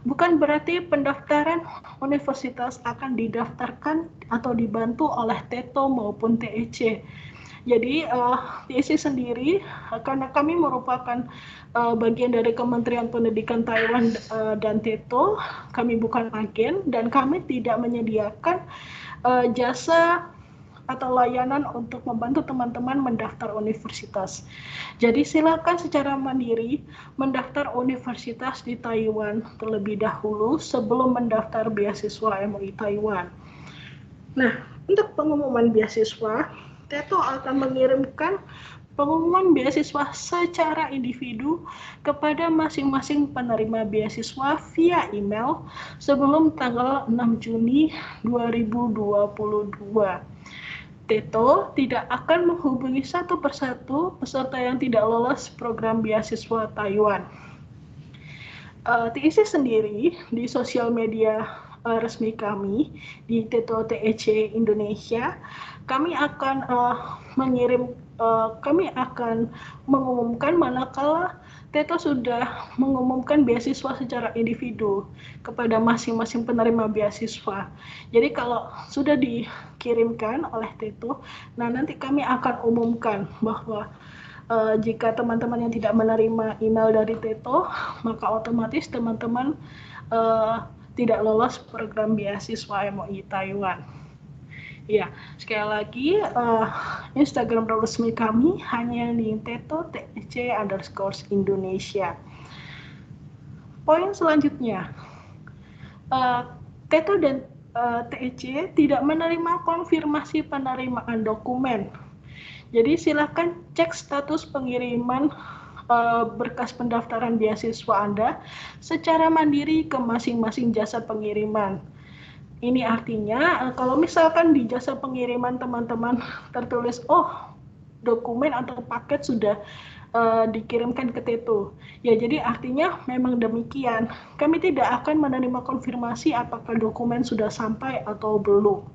bukan berarti pendaftaran universitas akan didaftarkan atau dibantu oleh TETO maupun TEC. Jadi TEC sendiri, karena kami merupakan bagian dari Kementerian Pendidikan Taiwan dan TETO, kami bukan agen dan kami tidak menyediakan jasa atau layanan untuk membantu teman-teman mendaftar universitas. Jadi silakan secara mandiri mendaftar universitas di Taiwan terlebih dahulu sebelum mendaftar beasiswa MUI Taiwan. Nah, untuk pengumuman beasiswa, TETO akan mengirimkan pengumuman beasiswa secara individu kepada masing-masing penerima beasiswa via email sebelum tanggal 6 Juni 2022. TETO tidak akan menghubungi satu persatu peserta yang tidak lolos program beasiswa Taiwan. TEC sendiri di sosial media resmi kami di TETO TEC Indonesia, kami akan mengumumkan manakala TETO sudah mengumumkan beasiswa secara individu kepada masing-masing penerima beasiswa. Jadi kalau sudah dikirimkan oleh TETO, nah nanti kami akan umumkan bahwa jika teman-teman yang tidak menerima email dari TETO, maka otomatis teman-teman tidak lolos program beasiswa MUI Taiwan. Ya, sekali lagi Instagram resmi kami hanya di TETO TEC_Indonesia. Poin selanjutnya, TETO dan TEC tidak menerima konfirmasi penerimaan dokumen. Jadi silakan cek status pengiriman berkas pendaftaran beasiswa Anda secara mandiri ke masing-masing jasa pengiriman. Ini artinya kalau misalkan di jasa pengiriman teman-teman tertulis, oh dokumen atau paket sudah dikirimkan ke TETO. Ya, jadi artinya memang demikian. Kami tidak akan menerima konfirmasi apakah dokumen sudah sampai atau belum.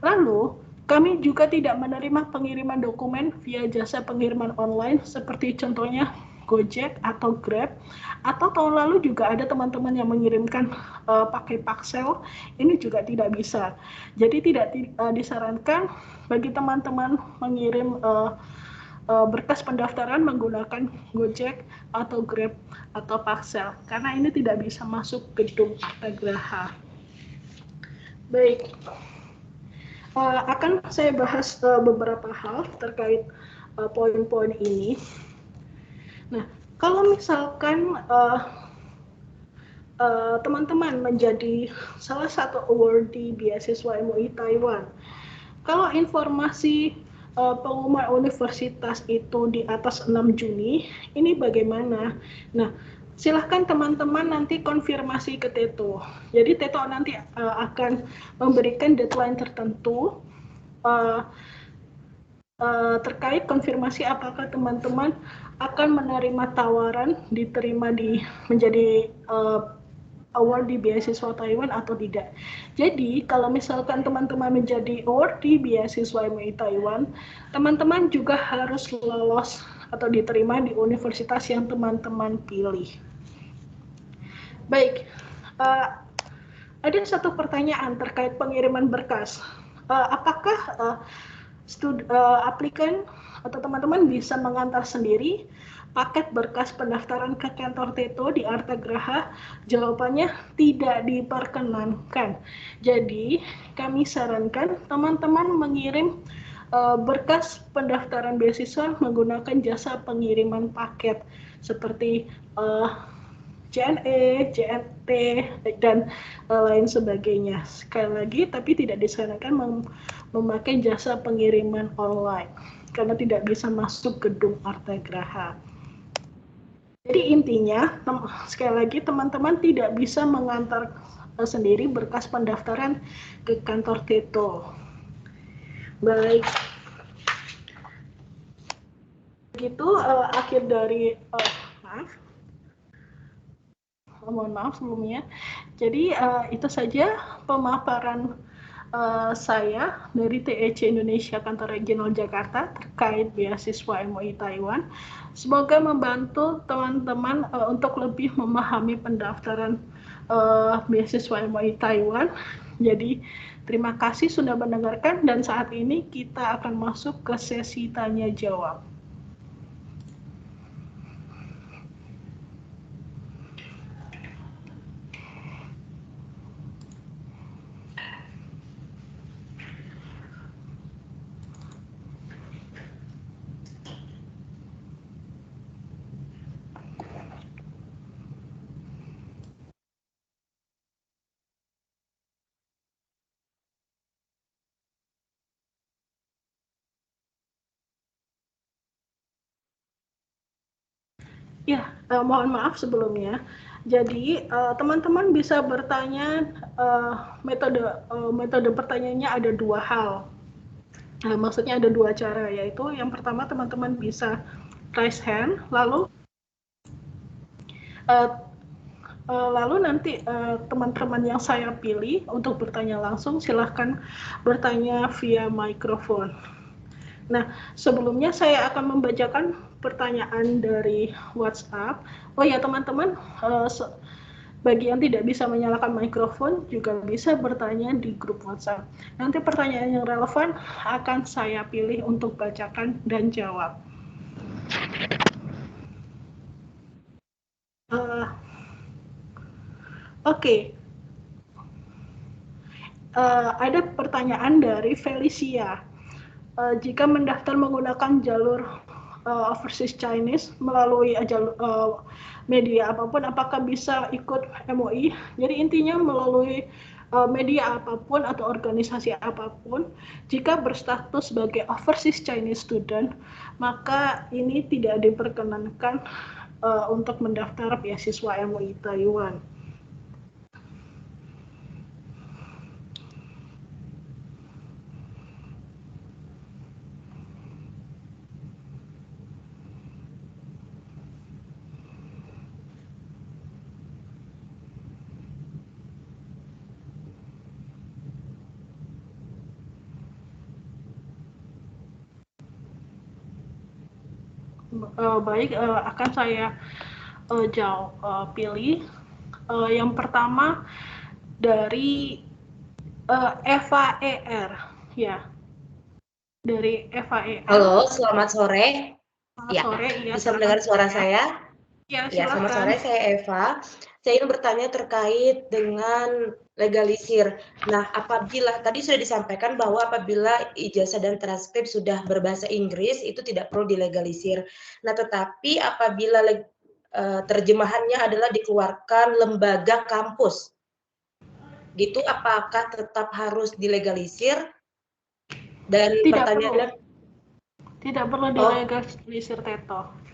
Lalu, kami juga tidak menerima pengiriman dokumen via jasa pengiriman online seperti contohnya Gojek atau Grab, atau tahun lalu juga ada teman-teman yang mengirimkan pakai Paxel, ini juga tidak bisa. Jadi tidak disarankan bagi teman-teman mengirim berkas pendaftaran menggunakan Gojek atau Grab atau Paxel, karena ini tidak bisa masuk gedung Artagraha. Baik. Akan saya bahas beberapa hal terkait poin-poin ini. Nah, kalau misalkan teman-teman menjadi salah satu awardee beasiswa MUI Taiwan, kalau informasi pengumuman universitas itu di atas 6 Juni, ini bagaimana? Nah, silahkan teman-teman nanti konfirmasi ke TETO. Jadi TETO nanti akan memberikan deadline tertentu terkait konfirmasi apakah teman-teman akan menerima tawaran diterima menjadi awardee beasiswa Taiwan atau tidak. Jadi kalau misalkan teman-teman menjadi awardee beasiswa MUI Taiwan, teman-teman juga harus lolos atau diterima di universitas yang teman-teman pilih. Baik, ada satu pertanyaan terkait pengiriman berkas. Apakah aplikan atau teman-teman bisa mengantar sendiri paket berkas pendaftaran ke kantor TETO di Artagraha? Jawabannya tidak diperkenankan. Jadi kami sarankan teman-teman mengirim berkas pendaftaran beasiswa menggunakan jasa pengiriman paket seperti JNE, JNT, dan lain sebagainya. Sekali lagi, tapi tidak disarankan memakai jasa pengiriman online karena tidak bisa masuk gedung Artagraha. Jadi intinya, sekali lagi teman-teman tidak bisa mengantar sendiri berkas pendaftaran ke kantor TETO. Baik, begitu akhir dari mohon maaf sebelumnya. Jadi itu saja pemaparan saya dari TEC Indonesia Kantor Regional Jakarta terkait beasiswa MUI Taiwan. Semoga membantu teman-teman untuk lebih memahami pendaftaran beasiswa MUI Taiwan. Jadi terima kasih sudah mendengarkan dan saat ini kita akan masuk ke sesi tanya jawab. Ya, mohon maaf sebelumnya. Jadi teman-teman bisa bertanya, metode pertanyaannya ada dua hal. Maksudnya ada dua cara, yaitu yang pertama teman-teman bisa raise hand, lalu nanti teman-teman yang saya pilih untuk bertanya langsung silahkan bertanya via mikrofon. Nah, sebelumnya saya akan membacakan pertanyaan dari WhatsApp. Oh ya teman-teman, bagi yang tidak bisa menyalakan mikrofon juga bisa bertanya di grup WhatsApp. Nanti pertanyaan yang relevan akan saya pilih untuk bacakan dan jawab. Oke. Ada pertanyaan dari Felicia. Jika mendaftar menggunakan jalur overseas Chinese melalui jalur media apapun, apakah bisa ikut MUI? Jadi intinya melalui media apapun atau organisasi apapun, jika berstatus sebagai overseas Chinese student, maka ini tidak diperkenankan untuk mendaftar beasiswa MUI Taiwan. Baik, akan saya pilih. Yang pertama dari Eva ER, ya. Dari Eva ER. Halo, selamat sore. Selamat sore, ya. Bisa mendengar suara saya? Ya, ya, selamat silakan. sore, saya Eva. Saya ingin bertanya terkait dengan legalisir. Nah, apabila tadi sudah disampaikan bahwa apabila ijazah dan transkrip sudah berbahasa Inggris itu tidak perlu dilegalisir. Nah, tetapi apabila terjemahannya adalah dikeluarkan lembaga kampus, gitu apakah tetap harus dilegalisir? Dan pertanyaannya tidak perlu dilegalisir, Teto.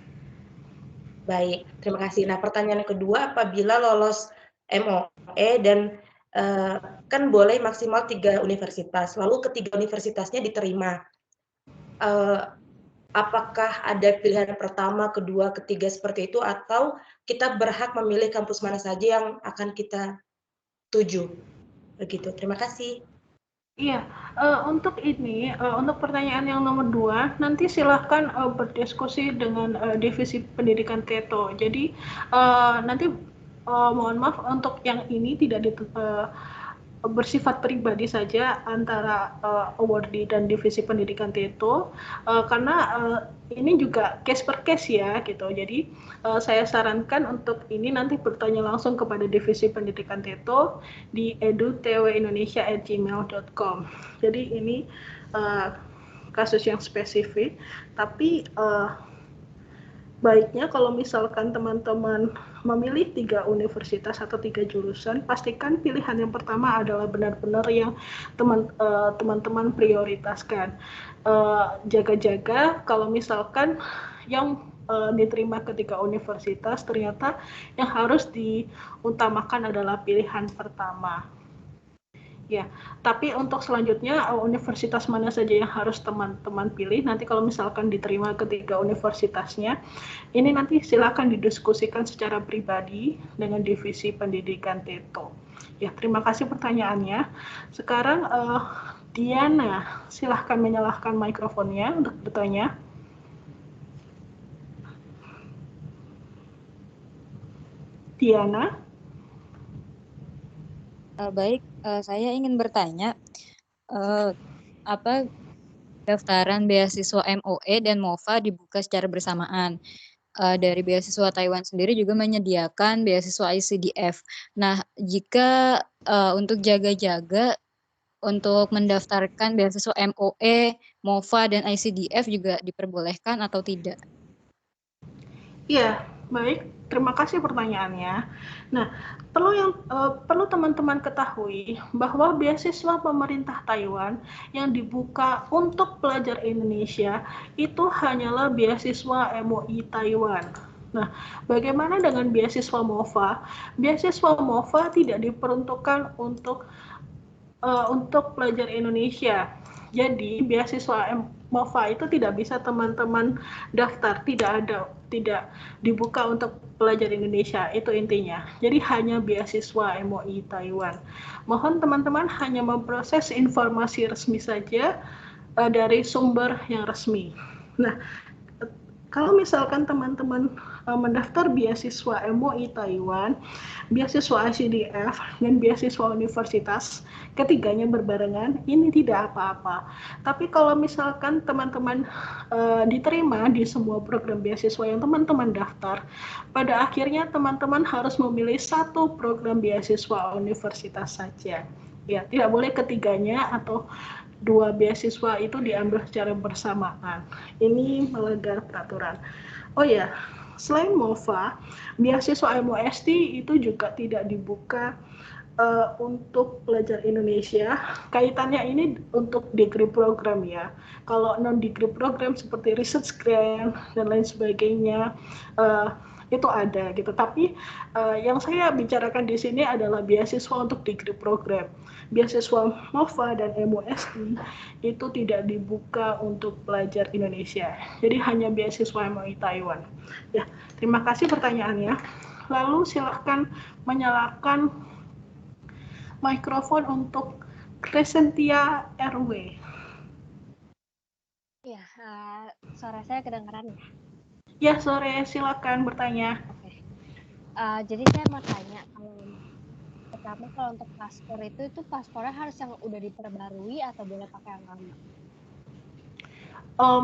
Baik, terima kasih. Nah, pertanyaan kedua, apabila lolos MOE dan kan boleh maksimal 3 universitas, lalu ketiga universitasnya diterima. Apakah ada pilihan pertama, kedua, ketiga seperti itu, atau kita berhak memilih kampus mana saja yang akan kita tuju? Begitu, terima kasih. Iya, untuk ini, untuk pertanyaan yang nomor 2, nanti silahkan berdiskusi dengan Divisi Pendidikan Teto. Jadi nanti mohon maaf untuk yang ini tidak bersifat pribadi saja antara awardee dan Divisi Pendidikan Teto, karena ini juga case per case ya gitu. Jadi saya sarankan untuk ini nanti bertanya langsung kepada Divisi Pendidikan Teto di edutwindonesia@gmail.com. Jadi ini kasus yang spesifik, tapi baiknya kalau misalkan teman-teman memilih 3 universitas atau 3 jurusan, pastikan pilihan yang pertama adalah benar-benar yang teman-teman prioritaskan. Jaga-jaga kalau misalkan yang diterima ke 3 universitas ternyata yang harus diutamakan adalah pilihan pertama. Ya, tapi untuk selanjutnya universitas mana saja yang harus teman-teman pilih. Nanti kalau misalkan diterima ketiga universitasnya, ini nanti silakan didiskusikan secara pribadi dengan divisi pendidikan TETO. Ya, terima kasih pertanyaannya. Sekarang Diana, silahkan menyalakan mikrofonnya untuk bertanya. Diana. Baik, saya ingin bertanya, apa daftaran beasiswa MOE dan MOFA dibuka secara bersamaan. Dari beasiswa Taiwan sendiri juga menyediakan beasiswa ICDF. Nah, jika untuk jaga-jaga untuk mendaftarkan beasiswa MOE, MOFA, dan ICDF juga diperbolehkan atau tidak? Iya, baik. Terima kasih pertanyaannya. Nah, perlu teman-teman ketahui bahwa beasiswa pemerintah Taiwan yang dibuka untuk pelajar Indonesia itu hanyalah beasiswa MOI Taiwan. Nah, bagaimana dengan beasiswa MOFA? Beasiswa MOFA tidak diperuntukkan untuk pelajar Indonesia. Jadi beasiswa MOFA itu tidak bisa teman-teman daftar, tidak dibuka untuk pelajar Indonesia, itu intinya. Jadi hanya beasiswa MOI Taiwan. Mohon teman-teman hanya memproses informasi resmi saja dari sumber yang resmi. Nah, kalau misalkan teman-teman mendaftar beasiswa MOI Taiwan, beasiswa ICDF, dan beasiswa universitas, ketiganya berbarengan, ini tidak apa-apa. Tapi kalau misalkan teman-teman diterima di semua program beasiswa yang teman-teman daftar, pada akhirnya teman-teman harus memilih satu program beasiswa universitas saja. Ya, tidak boleh ketiganya atau dua beasiswa itu diambil secara bersamaan. Ini melanggar peraturan. Oh ya, selain MOFA, beasiswa MOST itu juga tidak dibuka untuk pelajar Indonesia. Kaitannya ini untuk degree program ya. Kalau non degree program seperti research grant dan lain sebagainya itu ada gitu. Tapi yang saya bicarakan di sini adalah beasiswa untuk degree program. Beasiswa MOFA dan MOSI itu tidak dibuka untuk pelajar Indonesia. Jadi hanya beasiswa MOI Taiwan. Ya, terima kasih pertanyaannya. Lalu silahkan menyalakan mikrofon untuk Crescentia RW. Ya, suara saya kedengaran ya? Ya, sore. Silakan bertanya. Oke. Jadi saya mau tanya, pertama kalau untuk paspor itu paspornya harus yang udah diperbarui atau boleh pakai yang lama?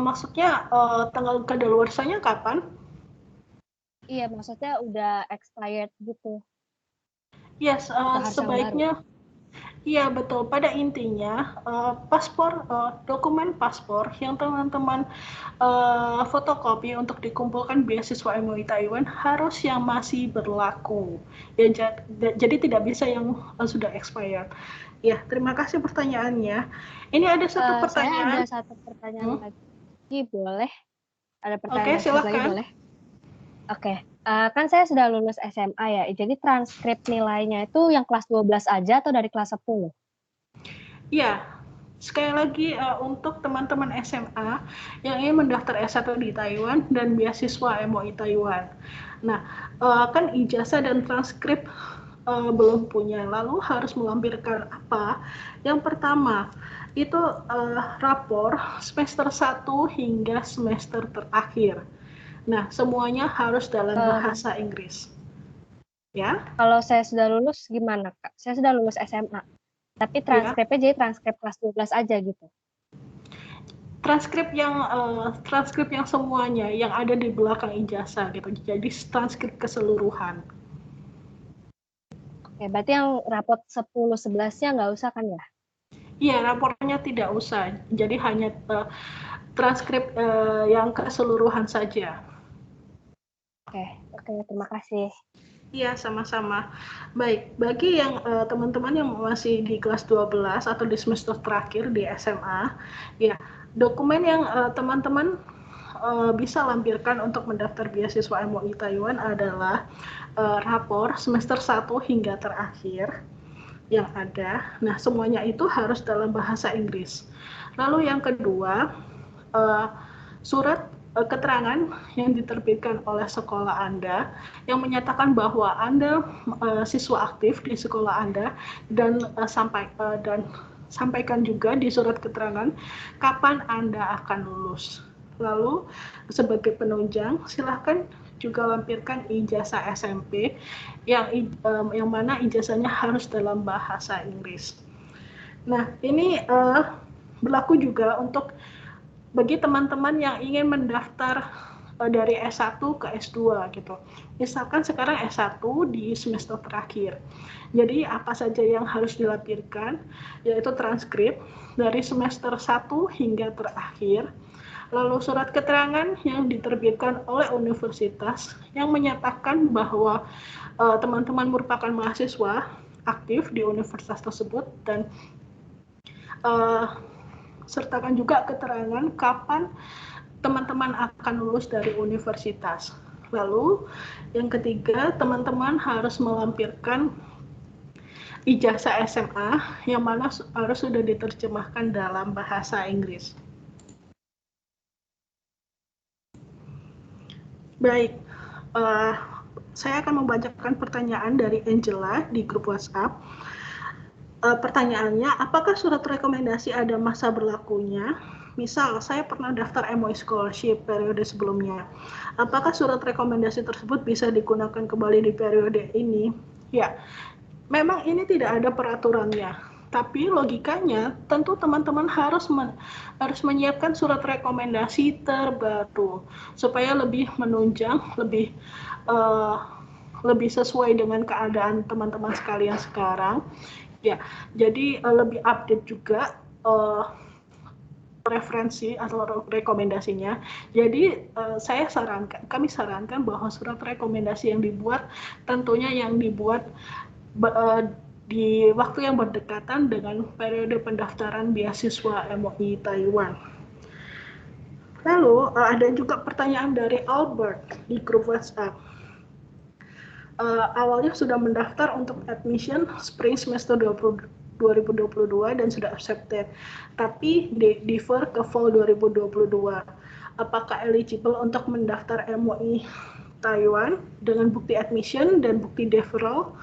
Maksudnya tanggal kadaluarsanya kapan? Iya, maksudnya udah expired gitu. Yes, sebaiknya. Iya betul. Pada intinya dokumen paspor yang teman-teman fotokopi untuk dikumpulkan beasiswa MOI Taiwan harus yang masih berlaku. Ya, jadi tidak bisa yang sudah expired. Ya, terima kasih pertanyaannya. Ini ada satu pertanyaan. Saya ada satu pertanyaan lagi, boleh? Ada Oke, pertanyaan silakan. lagi boleh? Oke. Kan saya sudah lulus SMA ya, jadi transkrip nilainya itu yang kelas 12 aja atau dari kelas 10? Iya, sekali lagi untuk teman-teman SMA yang ingin mendaftar S1 di Taiwan dan beasiswa MOI Taiwan. Nah, kan ijazah dan transkrip belum punya, lalu harus melampirkan apa? Yang pertama, itu rapor semester 1 hingga semester terakhir. Nah, semuanya harus dalam bahasa Inggris. Ya. Kalau saya sudah lulus gimana, Kak? Saya sudah lulus SMA. Tapi transkripnya jadi transkrip kelas 12 aja gitu. Transkrip yang semuanya yang ada di belakang ijazah gitu. Jadi transkrip keseluruhan. Oke, berarti yang rapot 10-11-nya nggak usah kan ya? Iya, rapornya tidak usah. Jadi hanya transkrip yang keseluruhan saja. Oke, terima kasih. Iya, sama-sama. Baik, bagi yang teman-teman yang masih di kelas 12 atau di semester terakhir di SMA, ya, dokumen yang teman-teman bisa lampirkan untuk mendaftar beasiswa MOI Taiwan adalah rapor semester 1 hingga terakhir. yang ada. Nah, semuanya itu harus dalam bahasa Inggris. Lalu yang kedua, surat keterangan yang diterbitkan oleh sekolah Anda yang menyatakan bahwa Anda siswa aktif di sekolah Anda dan sampaikan juga di surat keterangan kapan Anda akan lulus. Lalu sebagai penunjang silahkan juga lampirkan ijazah SMP yang mana ijazahnya harus dalam bahasa Inggris. Nah, ini berlaku juga untuk bagi teman-teman yang ingin mendaftar dari S1 ke S2 gitu. Misalkan sekarang S1 di semester terakhir. Jadi apa saja yang harus dilampirkan, yaitu transkrip dari semester 1 hingga terakhir. Lalu surat keterangan yang diterbitkan oleh universitas yang menyatakan bahwa teman-teman merupakan mahasiswa aktif di universitas tersebut dan sertakan juga keterangan kapan teman-teman akan lulus dari universitas. Lalu yang ketiga, teman-teman harus melampirkan ijazah SMA yang mana harus sudah diterjemahkan dalam bahasa Inggris. Baik, saya akan membacakan pertanyaan dari Angela di grup WhatsApp. Pertanyaannya, apakah surat rekomendasi ada masa berlakunya? Misal, saya pernah daftar MOE Scholarship periode sebelumnya. Apakah surat rekomendasi tersebut bisa digunakan kembali di periode ini? Ya, memang ini tidak ada peraturannya. Tapi logikanya, tentu teman-teman harus menyiapkan surat rekomendasi terbaru supaya lebih menunjang, lebih sesuai dengan keadaan teman-teman sekalian sekarang. Ya, jadi lebih update juga referensi atau rekomendasinya. Jadi kami sarankan bahwa surat rekomendasi yang dibuat tentunya yang dibuat di waktu yang berdekatan dengan periode pendaftaran beasiswa MOE Taiwan. Lalu ada juga pertanyaan dari Albert di grup WhatsApp. Awalnya sudah mendaftar untuk admission spring semester 2022 dan sudah accepted, tapi defer ke fall 2022. Apakah eligible untuk mendaftar MOE Taiwan dengan bukti admission dan bukti deferral?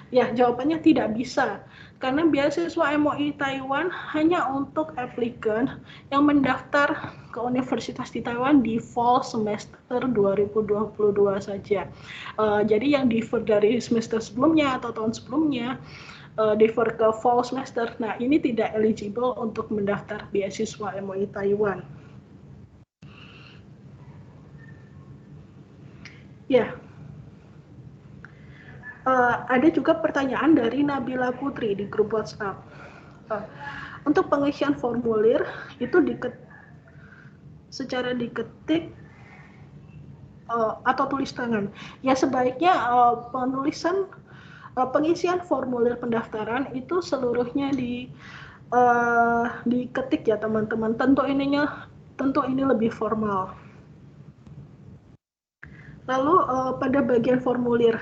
Ya, jawabannya tidak bisa. Karena beasiswa MOE Taiwan hanya untuk applicant yang mendaftar ke universitas di Taiwan di fall semester 2022 saja. Jadi yang defer dari semester sebelumnya atau tahun sebelumnya, defer ke fall semester. Nah, ini tidak eligible untuk mendaftar beasiswa MOE Taiwan. Ya. Ada juga pertanyaan dari Nabila Putri di grup WhatsApp. Untuk pengisian formulir itu secara diketik atau tulis tangan. Ya, sebaiknya pengisian formulir pendaftaran itu seluruhnya diketik ya teman-teman. Tentu ini lebih formal. Lalu pada bagian formulir,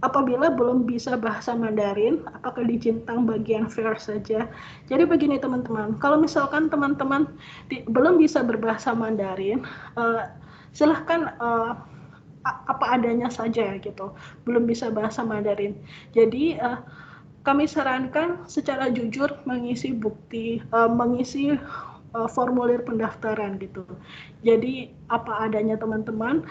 apabila belum bisa bahasa Mandarin, apakah dicentang bagian fair saja? Jadi begini teman-teman, kalau misalkan teman-teman belum bisa berbahasa Mandarin, silahkan apa adanya saja gitu, belum bisa bahasa Mandarin. Jadi kami sarankan secara jujur mengisi formulir pendaftaran gitu. Jadi apa adanya teman-teman,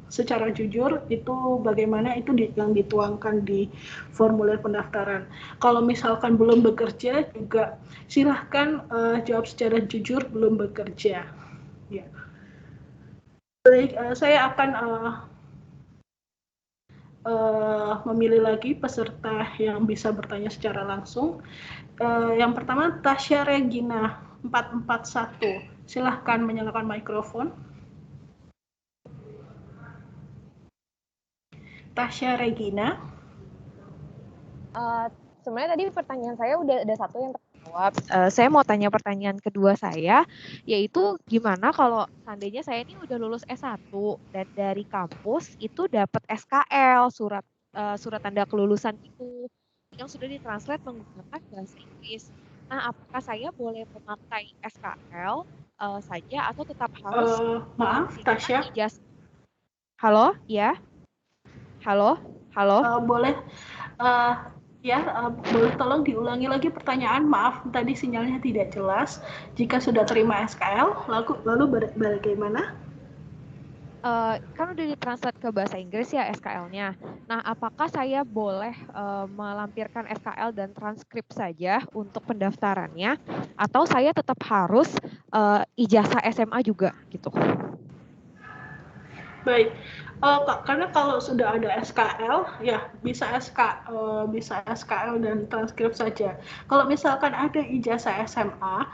secara jujur itu bagaimana itu yang dituangkan di formulir pendaftaran. Kalau misalkan belum bekerja juga silahkan jawab secara jujur belum bekerja. Ya. Baik, saya akan memilih lagi peserta yang bisa bertanya secara langsung. Yang pertama Tasya Regina 441. Silahkan menyalakan mikrofon. Tasya Regina. Sebenarnya tadi pertanyaan saya udah ada satu yang terjawab. Saya mau tanya pertanyaan kedua saya, yaitu gimana kalau seandainya saya ini udah lulus S1 dan dari kampus itu dapat SKL, surat surat tanda kelulusan itu yang sudah ditranslate menggunakan bahasa Inggris. Nah, apakah saya boleh memakai SKL saja atau tetap harus Maaf, melampirkan Tasya, ijazah? Halo, ya? Halo, halo. boleh boleh tolong diulangi lagi pertanyaan. Maaf, tadi sinyalnya tidak jelas. Jika sudah terima SKL, lalu bagaimana? Kan udah ditranslate ke bahasa Inggris ya SKL-nya. Nah, apakah saya boleh melampirkan SKL dan transkrip saja untuk pendaftarannya, atau saya tetap harus ijazah SMA juga gitu? Baik, karena kalau sudah ada SKL, ya bisa SKL dan transkrip saja. Kalau misalkan ada ijazah SMA,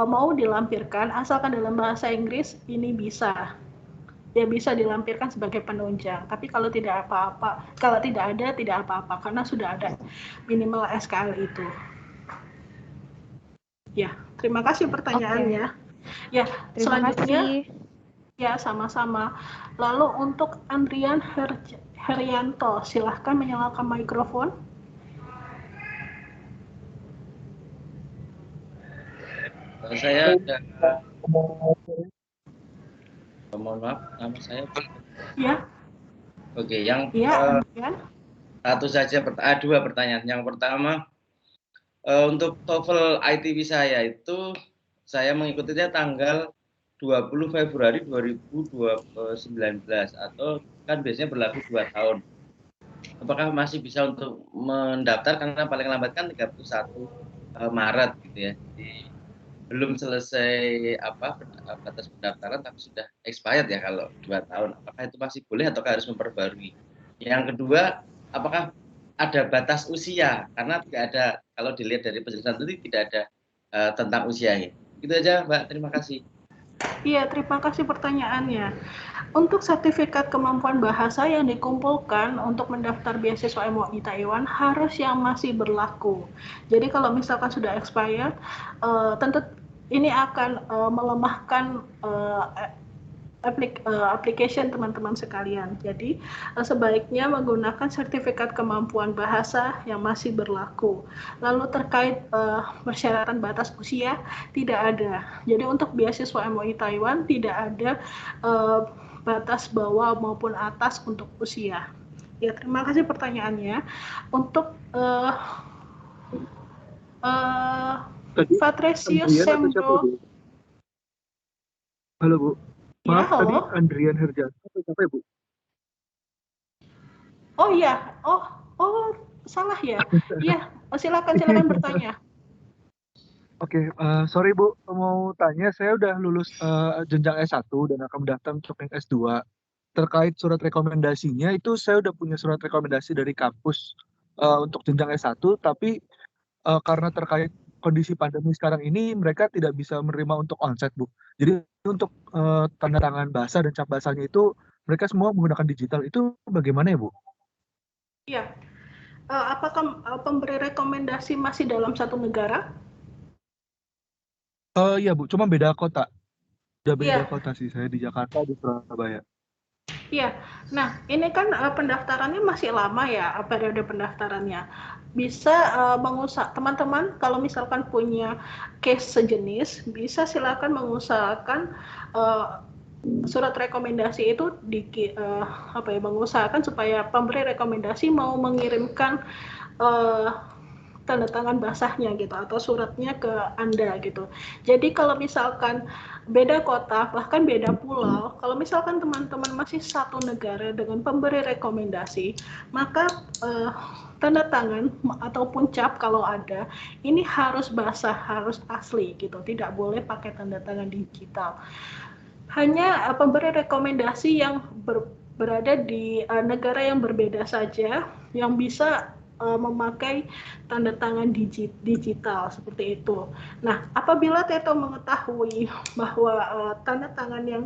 mau dilampirkan, asalkan dalam bahasa Inggris, ini bisa. Ya bisa dilampirkan sebagai penunjang. Tapi kalau tidak ada tidak apa-apa karena sudah ada minimal SKL itu. Ya, terima kasih pertanyaannya. Ya, Terima selanjutnya kasih. ya sama-sama. Lalu untuk Andrian Herianto, silahkan menyalakan mikrofon. Saya mohon maaf, nama saya. Ya. Oke, yang Andrian. dua pertanyaan. Yang pertama, untuk TOEFL ITB saya itu saya mengikutinya tanggal 20 Februari 2019 atau kan biasanya berlaku 2 tahun. Apakah masih bisa untuk mendaftar karena paling lambat kan 31 Maret gitu ya. Jadi belum selesai batas pendaftaran tapi sudah expired ya kalau 2 tahun. Apakah itu masih boleh atau harus memperbarui? Yang kedua, apakah ada batas usia? Karena tidak ada, kalau dilihat dari penjelasan tadi tidak ada tentang usianya. Gitu aja, Mbak. Terima kasih. Iya, terima kasih pertanyaannya. Untuk sertifikat kemampuan bahasa yang dikumpulkan untuk mendaftar beasiswa MUI Taiwan harus yang masih berlaku. Jadi kalau misalkan sudah expired, tentu ini akan melemahkan application teman-teman sekalian. Jadi sebaiknya menggunakan sertifikat kemampuan bahasa yang masih berlaku. Lalu terkait persyaratan batas usia tidak ada. Jadi untuk beasiswa MUI Taiwan tidak ada batas bawah maupun atas untuk usia. Ya, terima kasih pertanyaannya. Untuk Patricius Sembro. Halo Bu. Maaf, ya, halo. tadi Andrian Herjanto atau siapa Bu? Oh iya, salah ya. Iya, silakan bertanya. Oke, sorry Bu, mau tanya, saya udah lulus jenjang S1 dan akan mendaftar untuk yang S2. Terkait surat rekomendasinya, itu saya udah punya surat rekomendasi dari kampus untuk jenjang S1, tapi karena terkait kondisi pandemi sekarang ini, mereka tidak bisa menerima untuk onsite, Bu. Jadi untuk tanda tangan bahasa dan cap bahasanya itu, mereka semua menggunakan digital. Itu bagaimana ya, Bu? Iya. Apakah pemberi rekomendasi masih dalam satu negara? Iya, Bu. Cuma beda kota. Udah beda Iya. kota sih. Saya di Jakarta, di Surabaya. Iya. Nah, ini kan pendaftarannya masih lama ya, periode pendaftarannya. Bisa teman-teman kalau misalkan punya case sejenis, bisa silakan mengusahakan surat rekomendasi itu mengusahakan supaya pemberi rekomendasi mau mengirimkan tanda tangan basahnya gitu atau suratnya ke Anda gitu. Jadi kalau misalkan beda kota bahkan beda pulau, kalau misalkan teman-teman masih satu negara dengan pemberi rekomendasi, maka tanda tangan ataupun cap kalau ada ini harus basah, harus asli gitu. Tidak boleh pakai tanda tangan digital. Hanya pemberi rekomendasi yang berada di negara yang berbeda saja yang bisa memakai tanda tangan digital seperti itu. Nah, apabila Teto mengetahui bahwa tanda tangan yang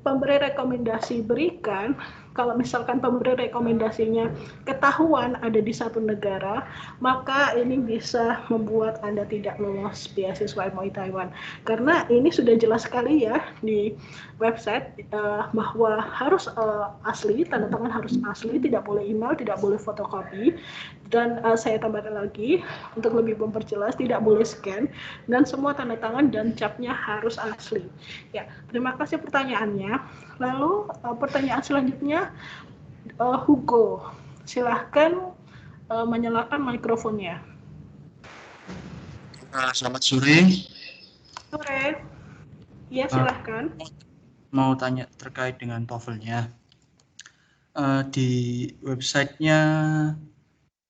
pemberi rekomendasi berikan kalau misalkan pemberi rekomendasinya ketahuan ada di satu negara, maka ini bisa membuat Anda tidak lolos beasiswa MOI Taiwan. Karena ini sudah jelas sekali ya di website bahwa harus asli, tanda tangan harus asli, tidak boleh email, tidak boleh fotokopi. Dan saya tambahkan lagi untuk lebih memperjelas, tidak boleh scan, dan semua tanda tangan dan capnya harus asli. Ya, terima kasih pertanyaannya. Lalu pertanyaan selanjutnya, Hugo, silahkan menyalakan mikrofonnya. Selamat sore. Sore. Ya, silahkan. Mau tanya terkait dengan TOEFL-nya. Di websitenya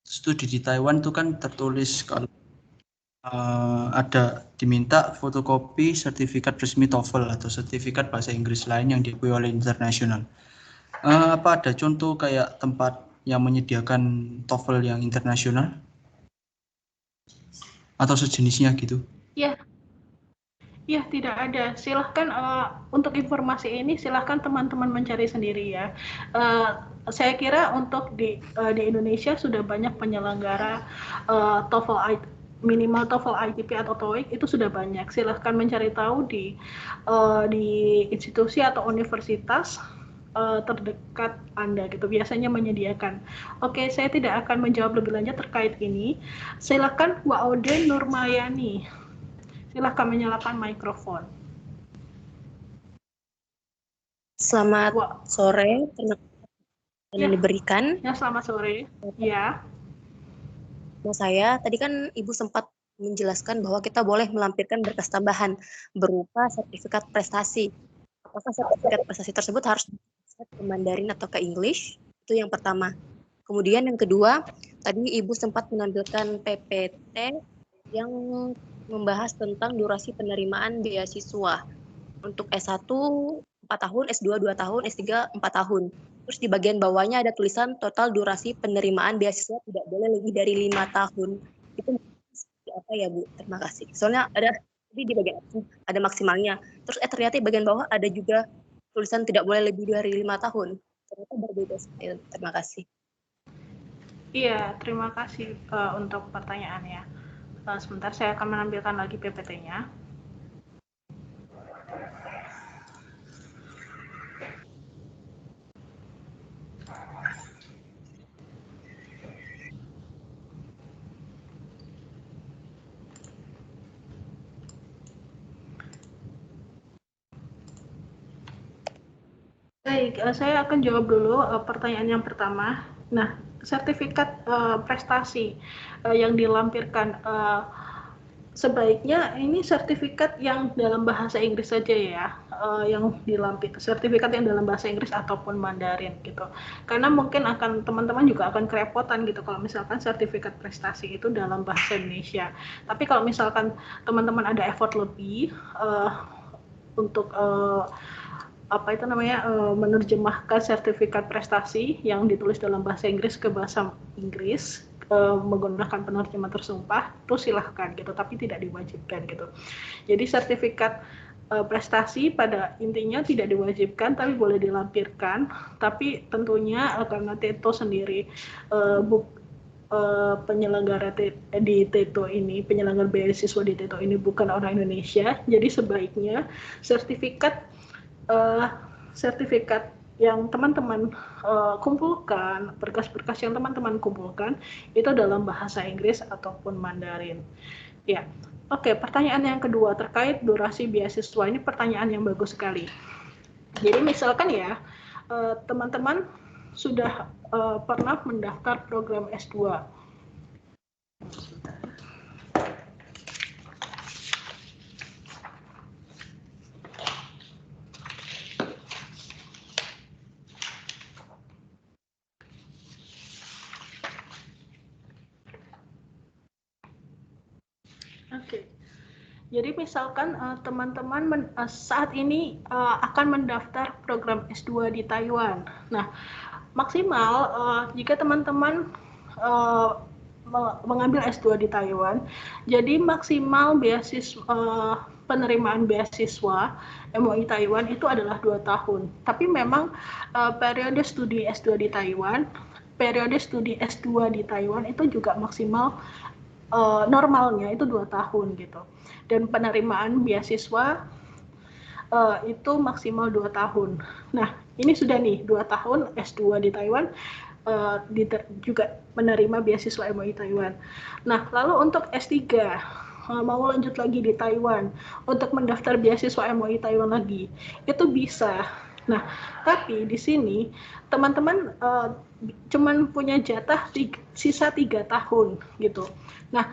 studi di Taiwan itu kan tertulis kalau ada diminta fotokopi sertifikat resmi TOEFL atau sertifikat bahasa Inggris lain yang diakui oleh internasional. Apa ada contoh kayak tempat yang menyediakan TOEFL yang internasional atau sejenisnya gitu? Ya, tidak ada. Silahkan untuk informasi ini silahkan teman-teman mencari sendiri ya. Saya kira untuk di Indonesia sudah banyak penyelenggara TOEFL minimal TOEFL ITP atau TOEIC itu sudah banyak. Silahkan mencari tahu di institusi atau universitas terdekat Anda gitu, biasanya menyediakan. Oke, saya tidak akan menjawab lebih lanjut terkait ini. Silakan Waude Nurmayani, silakan menyalakan mikrofon. Selamat sore, terima kasih yang diberikan. Ya, selamat sore. Ya. Saya tadi kan Ibu sempat menjelaskan bahwa kita boleh melampirkan berkas tambahan berupa sertifikat prestasi. Apakah sertifikat prestasi tersebut harus ke Mandarin atau ke English? Itu yang pertama. Kemudian yang kedua, tadi Ibu sempat menampilkan PPT yang membahas tentang durasi penerimaan beasiswa. Untuk S1 4 tahun, S2 2 tahun, S3 4 tahun. Terus di bagian bawahnya ada tulisan total durasi penerimaan beasiswa tidak boleh lebih dari 5 tahun. Itu seperti apa ya Bu? Terima kasih. Soalnya ada di bagian atas ada maksimalnya. Terus ternyata di bagian bawah ada juga tulisan tidak boleh lebih dari 5 tahun. Ternyata berbeda. Terima kasih. Iya, terima kasih untuk pertanyaannya. Sebentar saya akan menampilkan lagi PPT-nya. Baik, saya akan jawab dulu pertanyaan yang pertama. Nah, sertifikat prestasi yang dilampirkan sebaiknya ini sertifikat yang dalam bahasa Inggris saja ya, yang dilampirkan sertifikat yang dalam bahasa Inggris ataupun Mandarin gitu. Karena mungkin akan teman-teman juga akan kerepotan gitu kalau misalkan sertifikat prestasi itu dalam bahasa Indonesia. Tapi kalau misalkan teman-teman ada effort lebih untuk menerjemahkan sertifikat prestasi yang ditulis dalam bahasa Inggris ke bahasa Inggris menggunakan penerjemah tersumpah, itu silahkan gitu, tapi tidak diwajibkan gitu. Jadi sertifikat prestasi pada intinya tidak diwajibkan, tapi boleh dilampirkan, tapi tentunya karena TETO sendiri penyelenggara di TETO ini, penyelenggara beasiswa di TETO ini bukan orang Indonesia, jadi sebaiknya sertifikat yang teman-teman kumpulkan, berkas-berkas yang teman-teman kumpulkan itu dalam bahasa Inggris ataupun Mandarin. Ya, oke. Pertanyaan yang kedua terkait durasi beasiswa, ini pertanyaan yang bagus sekali. Jadi misalkan ya, teman-teman sudah pernah mendaftar program S2. Oke, jadi misalkan teman-teman saat ini akan mendaftar program S2 di Taiwan. Nah, maksimal jika teman-teman mengambil S2 di Taiwan, jadi maksimal beasiswa penerimaan beasiswa MUI Taiwan itu adalah 2 tahun. Tapi memang periode studi S2 di Taiwan, periode studi S2 di Taiwan itu juga maksimal normalnya itu 2 tahun gitu. Dan penerimaan beasiswa itu maksimal 2 tahun. Nah, ini sudah nih 2 tahun S2 di Taiwan juga menerima beasiswa MUI Taiwan. Nah, lalu untuk S3 mau lanjut lagi di Taiwan untuk mendaftar beasiswa MUI Taiwan lagi, itu bisa. Nah, tapi di sini teman-teman cuman punya jatah sisa 3 tahun gitu. Nah,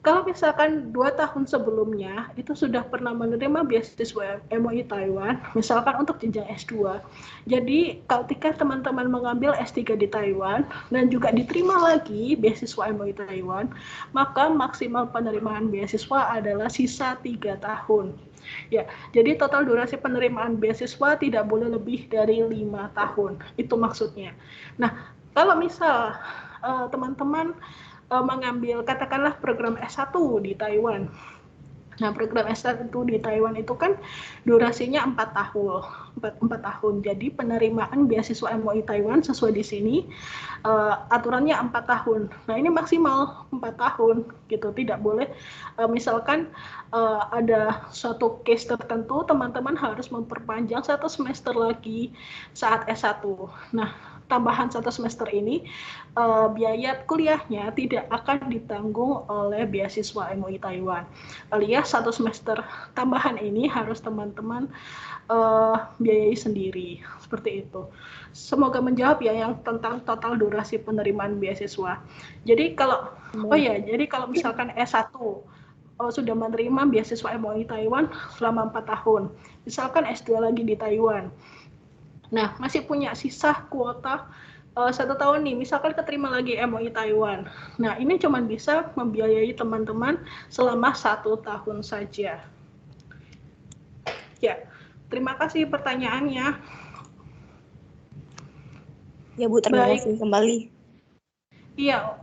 kalau misalkan 2 tahun sebelumnya itu sudah pernah menerima beasiswa MUI Taiwan, misalkan untuk jenjang S2. Jadi ketika teman-teman mengambil S3 di Taiwan dan juga diterima lagi beasiswa MUI Taiwan, maka maksimal penerimaan beasiswa adalah sisa 3 tahun. Ya, jadi total durasi penerimaan beasiswa tidak boleh lebih dari 5 tahun. Itu maksudnya. Nah, kalau misal teman-teman mengambil katakanlah program S1 di Taiwan. Nah, program S1 di Taiwan itu kan durasinya 4 tahun. Jadi penerimaan beasiswa MUI Taiwan sesuai di sini aturannya 4 tahun. Nah, ini maksimal 4 tahun gitu. Tidak boleh misalkan ada suatu case tertentu teman-teman harus memperpanjang 1 semester lagi saat S1. Nah, tambahan 1 semester ini biaya kuliahnya tidak akan ditanggung oleh beasiswa MUI Taiwan. Alias 1 semester tambahan ini harus teman-teman biayai sendiri, seperti itu. Semoga menjawab ya yang tentang total durasi penerimaan beasiswa. Jadi kalau misalkan S1 sudah menerima beasiswa MUI Taiwan selama 4 tahun, misalkan S2 lagi di Taiwan. Nah, masih punya sisa kuota 1 tahun nih, misalkan keterima lagi MUI Taiwan. Nah, ini cuma bisa membiayai teman-teman selama 1 tahun saja. Ya, terima kasih pertanyaannya. Ya Bu, terima kasih kembali. Iya,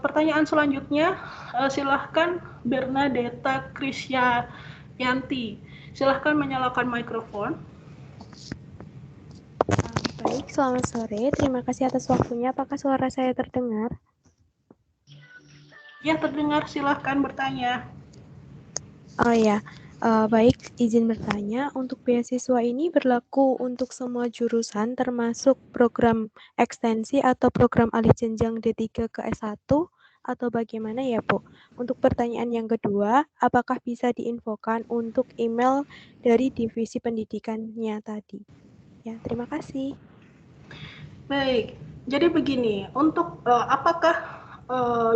pertanyaan selanjutnya silahkan Bernadetta Krisyanti. Silahkan menyalakan mikrofon. Baik, selamat sore. Terima kasih atas waktunya. Apakah suara saya terdengar? Ya, terdengar. Silahkan bertanya. Oh ya, baik. Izin bertanya, untuk beasiswa ini berlaku untuk semua jurusan termasuk program ekstensi atau program alih jenjang D3 ke S1 atau bagaimana ya, Bu? Untuk pertanyaan yang kedua, apakah bisa diinfokan untuk email dari divisi pendidikannya tadi? Ya, terima kasih. Baik, jadi begini, untuk apakah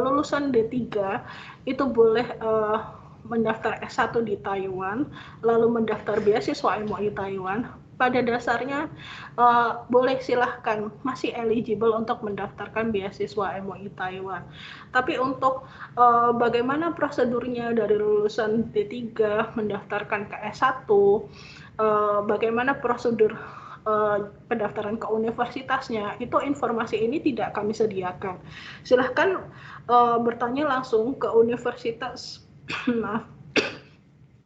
lulusan D3 itu boleh mendaftar S1 di Taiwan, lalu mendaftar beasiswa MUI Taiwan? Pada dasarnya boleh, silahkan, masih eligible untuk mendaftarkan beasiswa MUI Taiwan. Tapi untuk bagaimana prosedurnya dari lulusan D3 mendaftarkan ke S1, bagaimana prosedur pendaftaran ke universitasnya, itu informasi ini tidak kami sediakan. Silahkan bertanya langsung ke universitas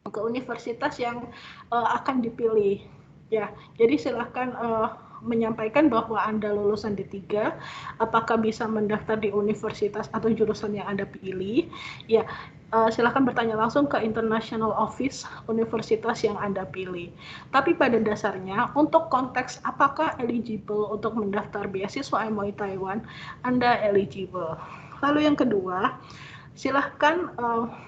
ke universitas yang akan dipilih. Ya, jadi silahkan menyampaikan bahwa Anda lulusan D3, apakah bisa mendaftar di universitas atau jurusan yang Anda pilih. Ya, silakan bertanya langsung ke International Office universitas yang Anda pilih. Tapi pada dasarnya, untuk konteks apakah eligible untuk mendaftar beasiswa MUI Taiwan, Anda eligible. Lalu yang kedua, silahkan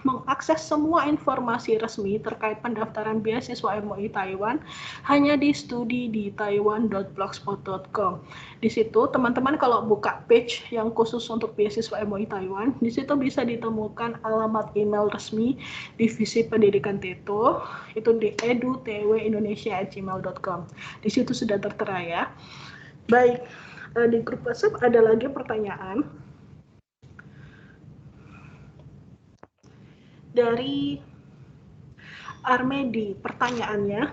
mengakses semua informasi resmi terkait pendaftaran beasiswa MUI Taiwan hanya di studi-di-taiwan.blogspot.com. Di situ teman-teman kalau buka page yang khusus untuk beasiswa MUI Taiwan, di situ bisa ditemukan alamat email resmi divisi pendidikan TETO, itu di edu.tw-indonesia@gmail.com. Di situ sudah tertera ya. Baik, di grup WhatsApp ada lagi pertanyaan dari Armedi. Pertanyaannya,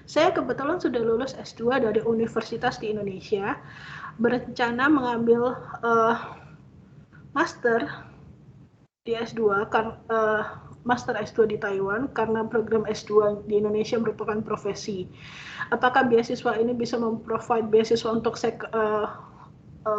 saya kebetulan sudah lulus S2 dari universitas di Indonesia, berencana mengambil master di S2 Master S2 di Taiwan karena program S2 di Indonesia merupakan profesi. Apakah beasiswa ini bisa memprovide beasiswa untuk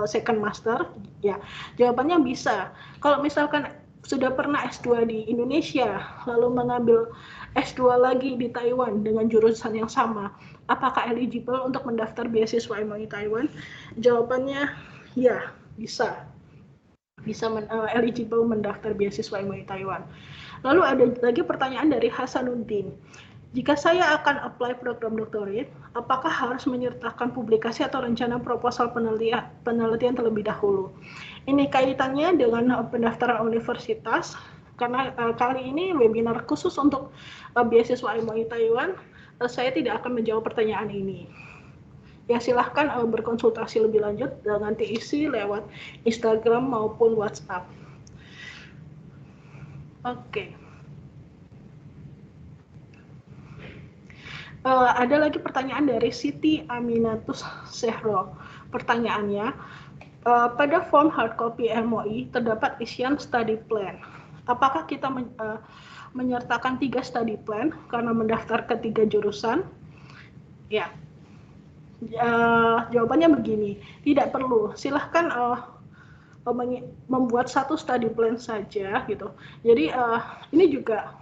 second master? Ya, jawabannya bisa. Kalau misalkan sudah pernah S2 di Indonesia, lalu mengambil S2 lagi di Taiwan dengan jurusan yang sama, apakah eligible untuk mendaftar beasiswa MOE Taiwan? Jawabannya ya, bisa eligible mendaftar beasiswa MOE Taiwan. Lalu ada lagi pertanyaan dari Hasanuddin. Jika saya akan apply program doktorat, apakah harus menyertakan publikasi atau rencana proposal penelitian terlebih dahulu? Ini kaitannya dengan pendaftaran universitas, karena kali ini webinar khusus untuk beasiswa MOE Taiwan, saya tidak akan menjawab pertanyaan ini. Ya, silahkan berkonsultasi lebih lanjut dengan TIC lewat Instagram maupun WhatsApp. Oke. Ada lagi pertanyaan dari Siti Aminatus Sehro. Pertanyaannya, pada form hard copy MOE terdapat isian study plan. Apakah kita menyertakan 3 study plan karena mendaftar ke 3 jurusan? Ya. Jawabannya begini, tidak perlu. Silahkan membuat 1 study plan saja gitu. Jadi ini juga,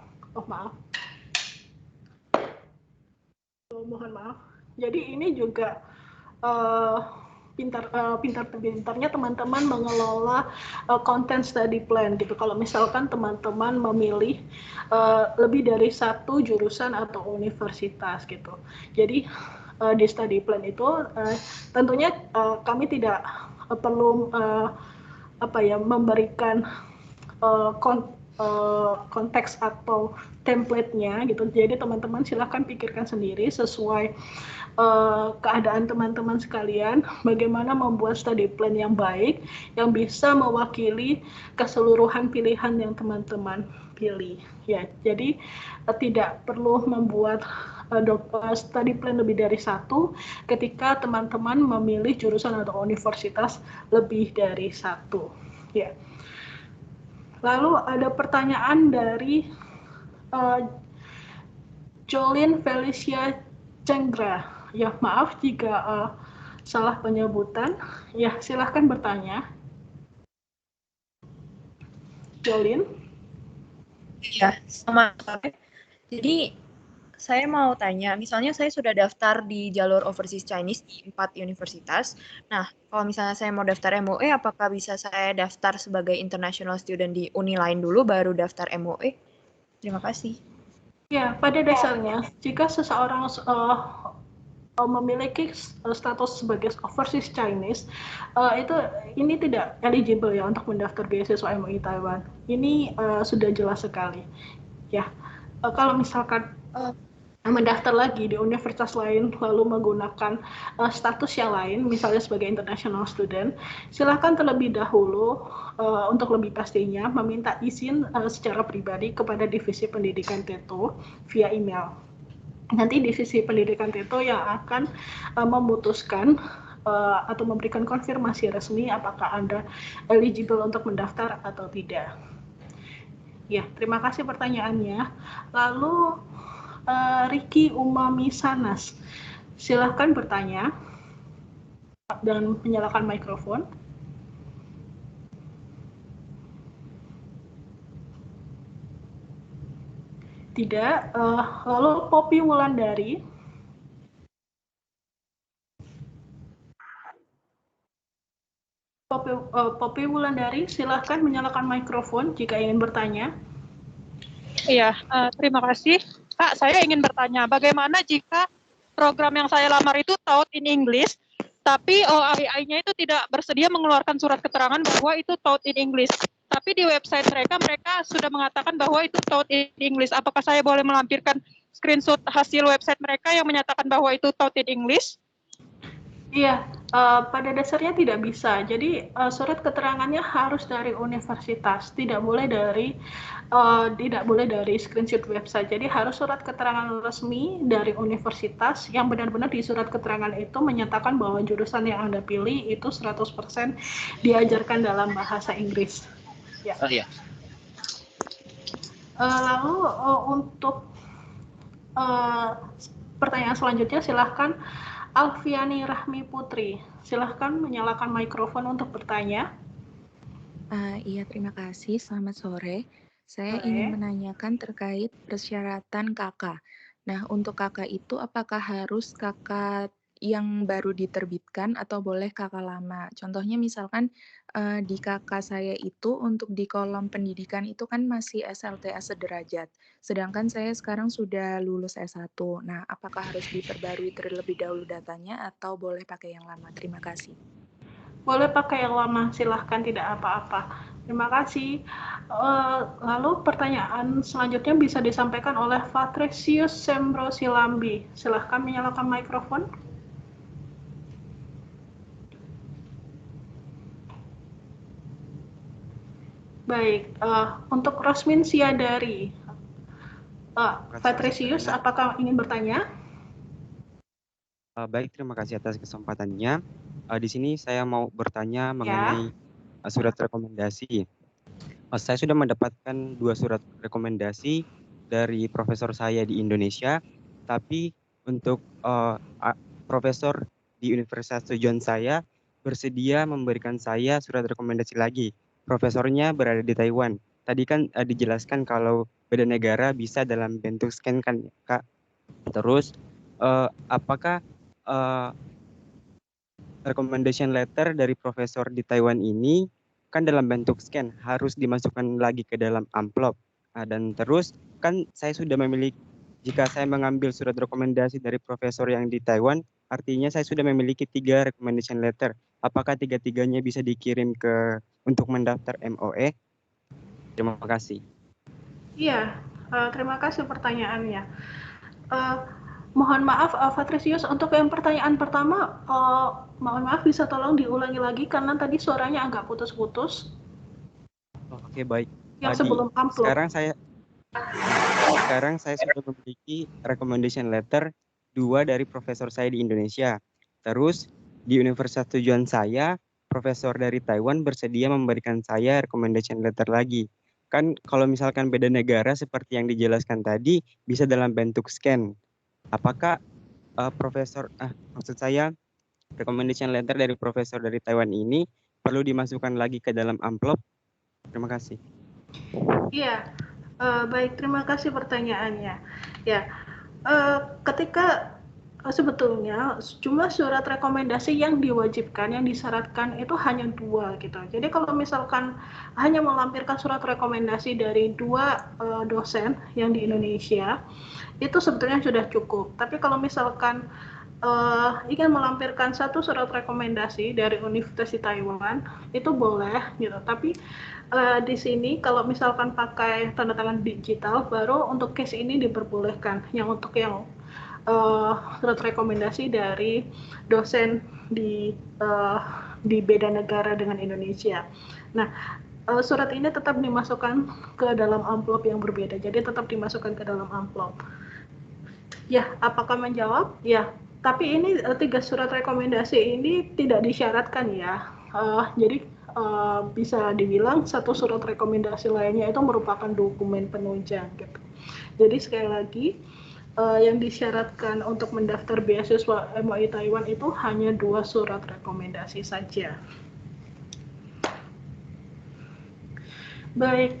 mohon maaf. Jadi ini juga pintar-pintarnya teman-teman mengelola konten study plan gitu. Kalau misalkan teman-teman memilih lebih dari 1 jurusan atau universitas gitu. Jadi di study plan itu tentunya kami tidak perlu memberikan konteks atau template-nya gitu. Jadi teman-teman silahkan pikirkan sendiri sesuai keadaan teman-teman sekalian, bagaimana membuat study plan yang baik yang bisa mewakili keseluruhan pilihan yang teman-teman pilih. Ya, jadi tidak perlu membuat study plan lebih dari 1 ketika teman-teman memilih jurusan atau universitas lebih dari 1. Ya. Lalu ada pertanyaan dari Jolin Felicia Cenggra. Ya, maaf jika salah penyebutan. Ya, silahkan bertanya. Jolin. Ya, selamat sore. Jadi saya mau tanya, misalnya saya sudah daftar di jalur Overseas Chinese di 4 universitas. Nah, kalau misalnya saya mau daftar MOE, apakah bisa saya daftar sebagai international student di uni lain dulu, baru daftar MOE? Terima kasih. Ya, pada dasarnya, jika seseorang memiliki status sebagai Overseas Chinese, ini tidak eligible ya untuk mendaftar beasiswa MOE Taiwan. Ini sudah jelas sekali. Ya, kalau misalkan mendaftar lagi di universitas lain lalu menggunakan status yang lain, misalnya sebagai international student, silakan terlebih dahulu untuk lebih pastinya meminta izin secara pribadi kepada Divisi Pendidikan TETO via email. Nanti Divisi Pendidikan TETO yang akan memutuskan atau memberikan konfirmasi resmi apakah Anda eligible untuk mendaftar atau tidak. Ya, terima kasih pertanyaannya. Lalu Riki Umami Sanas, silahkan bertanya dan menyalakan mikrofon. Tidak. Lalu Poppy Wulandari. Poppy Wulandari, silahkan menyalakan mikrofon jika ingin bertanya. Iya, terima kasih. Kak, saya ingin bertanya, bagaimana jika program yang saya lamar itu taught in English, tapi OII-nya itu tidak bersedia mengeluarkan surat keterangan bahwa itu taught in English. Tapi di website mereka sudah mengatakan bahwa itu taught in English. Apakah saya boleh melampirkan screenshot hasil website mereka yang menyatakan bahwa itu taught in English? Iya, pada dasarnya tidak bisa. Jadi surat keterangannya harus dari universitas, tidak boleh dari screenshot website. Jadi harus surat keterangan resmi dari universitas yang benar-benar di surat keterangan itu menyatakan bahwa jurusan yang Anda pilih itu 100% diajarkan dalam bahasa Inggris. Ya. Oh iya. Lalu untuk pertanyaan selanjutnya silahkan Alfiani Rahmi Putri. Silahkan menyalakan mikrofon untuk bertanya. Iya, terima kasih. Selamat sore. Saya ingin menanyakan terkait persyaratan KK. Nah, untuk KK itu apakah harus KK yang baru diterbitkan atau boleh KK lama? Contohnya misalkan di KK saya itu untuk di kolom pendidikan itu kan masih SLTA sederajat. Sedangkan saya sekarang sudah lulus S1. Nah, apakah harus diperbarui terlebih dahulu datanya atau boleh pakai yang lama? Terima kasih. Boleh pakai yang lama, silahkan, tidak apa-apa. Terima kasih. Lalu pertanyaan selanjutnya bisa disampaikan oleh Patricius Sembro Silambi. Silahkan menyalakan mikrofon. Baik, untuk Rosmin Siadari. Patricius, apakah ingin bertanya? Baik, terima kasih atas kesempatannya. Di sini saya mau bertanya mengenai surat rekomendasi. Saya sudah mendapatkan 2 surat rekomendasi dari profesor saya di Indonesia, tapi untuk profesor di Universitas tujuan saya bersedia memberikan saya surat rekomendasi lagi. Profesornya berada di Taiwan. Tadi kan dijelaskan kalau beda negara bisa dalam bentuk scan kan, Kak. Terus apakah recommendation letter dari profesor di Taiwan ini kan dalam bentuk scan harus dimasukkan lagi ke dalam amplop. Dan terus kan saya sudah memiliki, jika saya mengambil surat rekomendasi dari profesor yang di Taiwan, artinya saya sudah memiliki 3 recommendation letter. Apakah 3-tiganya bisa dikirim untuk mendaftar MOE? Terima kasih. Iya, terima kasih pertanyaannya. Mohon maaf, Patricius, untuk yang pertanyaan pertama, mohon maaf bisa tolong diulangi lagi karena tadi suaranya agak putus-putus. Oke, baik. Yang sebelum amplop. Sekarang saya sudah memiliki recommendation letter 2 dari profesor saya di Indonesia. Terus di universitas tujuan saya, profesor dari Taiwan bersedia memberikan saya recommendation letter lagi. Kan kalau misalkan beda negara seperti yang dijelaskan tadi bisa dalam bentuk scan. Apakah maksud saya recommendation letter dari profesor dari Taiwan ini perlu dimasukkan lagi ke dalam amplop? Terima kasih. Iya, baik, terima kasih pertanyaannya. Ya, ketika sebetulnya jumlah surat rekomendasi yang diwajibkan, yang disyaratkan itu hanya 2 gitu. Jadi kalau misalkan hanya melampirkan surat rekomendasi dari 2 dosen yang di Indonesia, itu sebetulnya sudah cukup. Tapi kalau misalkan ingin melampirkan 1 surat rekomendasi dari Universitas di Taiwan, itu boleh gitu. Tapi di sini kalau misalkan pakai tanda tangan digital, baru untuk case ini diperbolehkan. Yang untuk yang surat rekomendasi dari dosen di beda negara dengan Indonesia. Nah, surat ini tetap dimasukkan ke dalam amplop yang berbeda. Jadi tetap dimasukkan ke dalam amplop. Ya, apakah menjawab? Ya, tapi ini 3 surat rekomendasi ini tidak disyaratkan ya. Jadi bisa dibilang 1 surat rekomendasi lainnya itu merupakan dokumen penunjang gitu. Jadi sekali lagi yang disyaratkan untuk mendaftar beasiswa MOE Taiwan itu hanya 2 surat rekomendasi saja. Baik,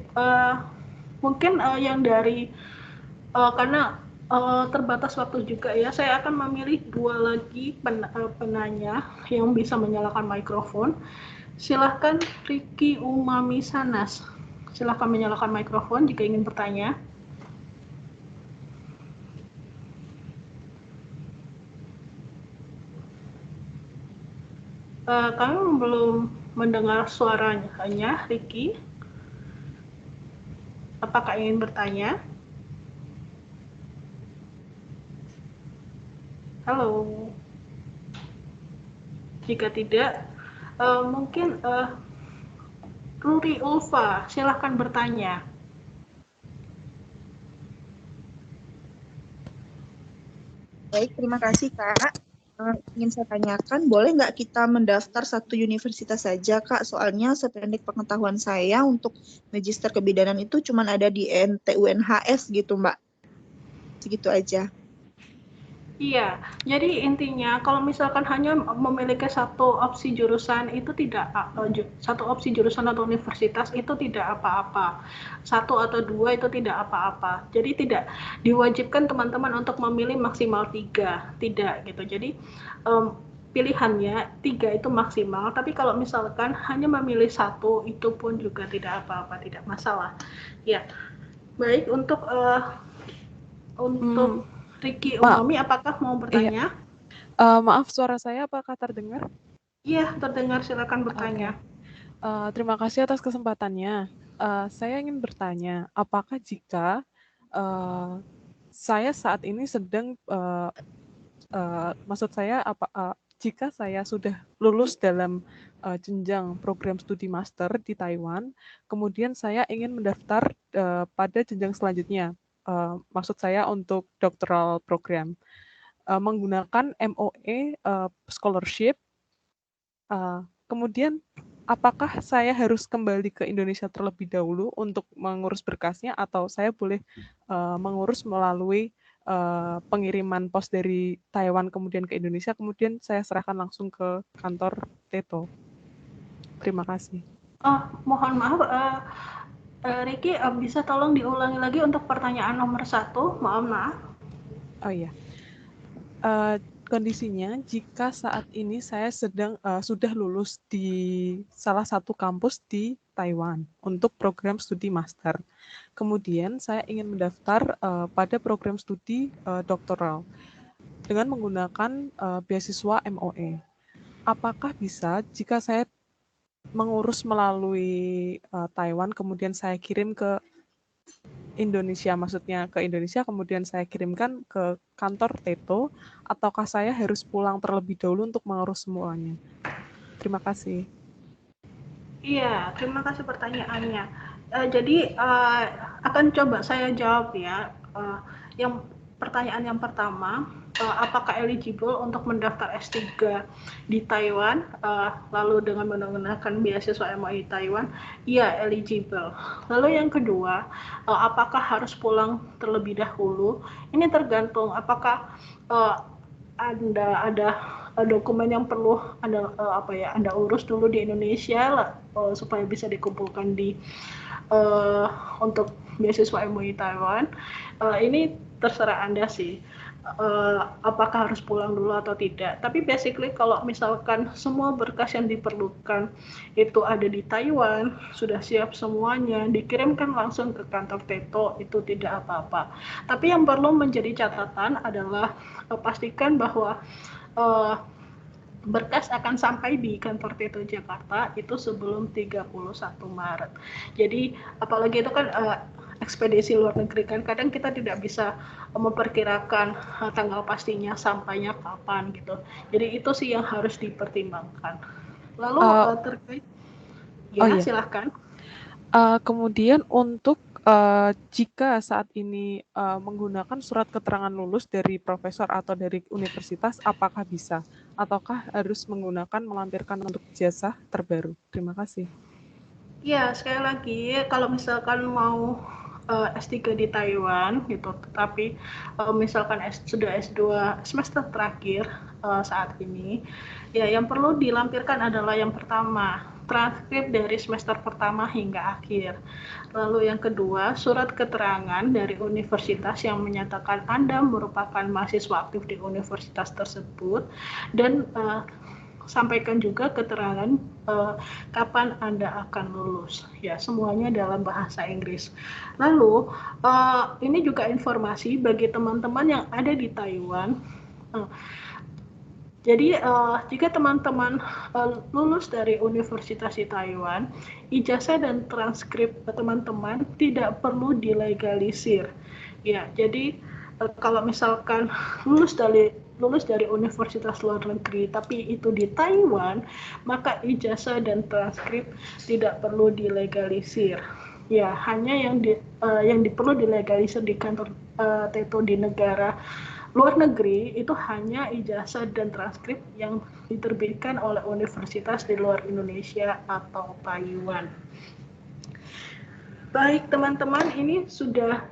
mungkin yang dari karena terbatas waktu juga ya, saya akan memilih 2 lagi penanya yang bisa menyalakan mikrofon. Silahkan Riki Umami Sanas. Silahkan menyalakan mikrofon jika ingin bertanya. Kami belum mendengar suaranya, Riki. Apakah ingin bertanya? Halo. Jika tidak, mungkin Ruri Ulfa, silahkan bertanya. Baik, terima kasih Kak. ingin saya tanyakan, boleh nggak kita mendaftar satu universitas saja, Kak? Soalnya sependek pengetahuan saya untuk magister kebidanan itu cuma ada di NTUNHS gitu, Mbak. Segitu aja. Iya, jadi intinya kalau misalkan hanya memiliki satu opsi jurusan itu tidak satu opsi jurusan atau universitas itu tidak apa-apa. Satu atau dua itu tidak apa-apa. Jadi tidak diwajibkan teman-teman untuk memilih maksimal 3, tidak gitu. Jadi pilihannya 3 itu maksimal. Tapi kalau misalkan hanya memilih satu itu pun juga tidak apa-apa, tidak masalah. Ya, baik untuk Ricky Umami, apakah mau bertanya? Maaf, suara saya apakah terdengar? Iya, terdengar. Silakan bertanya. Terima kasih atas kesempatannya. Saya ingin bertanya, apakah jika saya saat ini sedang, maksud saya jika saya sudah lulus dalam jenjang program studi master di Taiwan, kemudian saya ingin mendaftar pada jenjang selanjutnya. Maksud saya untuk doctoral program menggunakan MOE scholarship. Kemudian apakah saya harus kembali ke Indonesia terlebih dahulu untuk mengurus berkasnya atau saya boleh mengurus melalui pengiriman pos dari Taiwan kemudian ke Indonesia, kemudian saya serahkan langsung ke kantor TETO? Terima kasih. Mohon maaf, Ricky, bisa tolong diulangi lagi untuk pertanyaan nomor 1, maaf. Oh iya, kondisinya jika saat ini saya sudah lulus di salah satu kampus di Taiwan untuk program studi master. Kemudian saya ingin mendaftar pada program studi doktoral dengan menggunakan beasiswa MOE. Apakah bisa jika saya mengurus melalui Taiwan, kemudian saya kirim ke Indonesia, maksudnya ke Indonesia, kemudian saya kirimkan ke kantor TETO, ataukah saya harus pulang terlebih dahulu untuk mengurus semuanya? Terima kasih. Iya, terima kasih pertanyaannya. Jadi akan coba saya jawab ya. Yang pertanyaan yang pertama, apakah eligible untuk mendaftar S3 di Taiwan, lalu dengan menggunakan beasiswa MOE Taiwan? Iya, eligible. Lalu yang kedua, apakah harus pulang terlebih dahulu? Ini tergantung apakah Anda ada dokumen yang perlu Anda urus dulu di Indonesia supaya bisa dikumpulkan di untuk beasiswa MOE Taiwan. Ini terserah Anda sih, apakah harus pulang dulu atau tidak. Tapi basically kalau misalkan semua berkas yang diperlukan itu ada di Taiwan, sudah siap semuanya, dikirimkan langsung ke kantor TETO, itu tidak apa-apa. Tapi yang perlu menjadi catatan adalah pastikan bahwa berkas akan sampai di kantor TETO Jakarta itu sebelum 31 Maret. Jadi apalagi itu kan ekspedisi luar negeri kan, kadang kita tidak bisa memperkirakan tanggal pastinya sampainya kapan gitu. Jadi itu sih yang harus dipertimbangkan. Lalu terkait, silahkan. Kemudian untuk jika saat ini menggunakan surat keterangan lulus dari profesor atau dari universitas, apakah bisa? Ataukah harus melampirkan untuk ijazah terbaru? Terima kasih. Ya, sekali lagi, kalau misalkan mau S3 di Taiwan gitu, tetapi misalkan sudah S2 semester terakhir saat ini, ya yang perlu dilampirkan adalah yang pertama, transkrip dari semester pertama hingga akhir. Lalu yang kedua, surat keterangan dari universitas yang menyatakan Anda merupakan mahasiswa aktif di universitas tersebut, dan sampaikan juga keterangan kapan Anda akan lulus. Ya, semuanya dalam bahasa Inggris. Lalu, ini juga informasi bagi teman-teman yang ada di Taiwan. Jadi, jika teman-teman lulus dari universitas di Taiwan, ijazah dan transkrip teman-teman tidak perlu dilegalisir. Ya, jadi kalau misalkan lulus dari universitas luar negeri tapi itu di Taiwan, maka ijazah dan transkrip tidak perlu dilegalisir. Ya, hanya yang perlu dilegalisir di kantor TETO di negara luar negeri itu hanya ijazah dan transkrip yang diterbitkan oleh universitas di luar Indonesia atau Taiwan. Baik teman-teman, ini sudah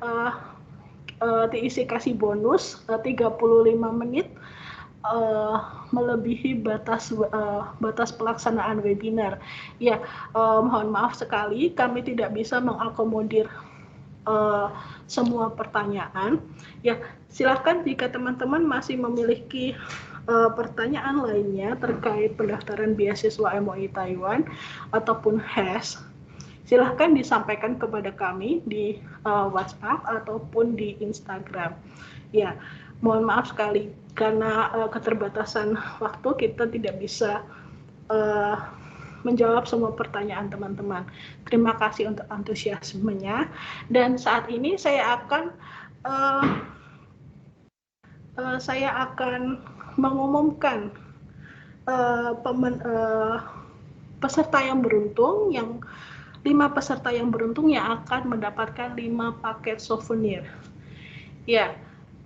TIC kasih bonus 35 menit melebihi batas pelaksanaan webinar. Ya, mohon maaf sekali kami tidak bisa mengakomodir semua pertanyaan. Ya, silakan jika teman-teman masih memiliki pertanyaan lainnya terkait pendaftaran beasiswa MOI Taiwan ataupun HES, silahkan disampaikan kepada kami di WhatsApp ataupun di Instagram. Ya, mohon maaf sekali karena keterbatasan waktu kita tidak bisa menjawab semua pertanyaan teman-teman. Terima kasih untuk antusiasmenya. Dan saat ini saya akan mengumumkan peserta yang beruntung, 5 peserta yang beruntung yang akan mendapatkan 5 paket souvenir. Ya,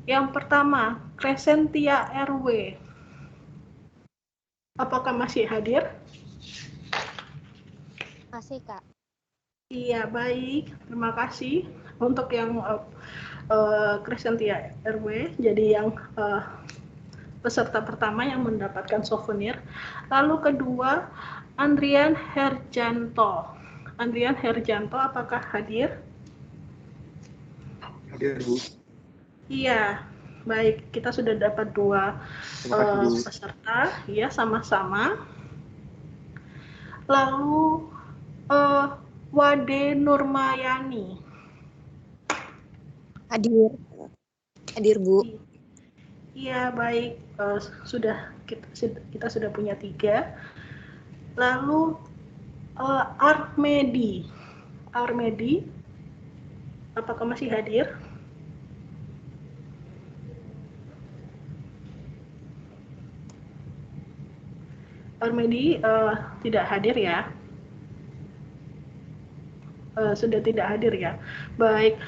yang pertama, Crescentia RW. Apakah masih hadir? Masih, Kak. Iya, baik. Terima kasih untuk yang Crescentia RW. Jadi yang peserta pertama yang mendapatkan souvenir. Lalu kedua, Andrian Herjanto. Andrian Herjanto, apakah hadir? Hadir, Bu. Iya, baik. Kita sudah dapat 2 peserta. Ya, sama-sama. Lalu Wade Nurmayani. Hadir. Hadir, Bu. Iya, baik. Kita sudah punya 3. Lalu Armedi. Armedi, apakah masih hadir? Armedi tidak hadir ya? Sudah tidak hadir ya? Baik.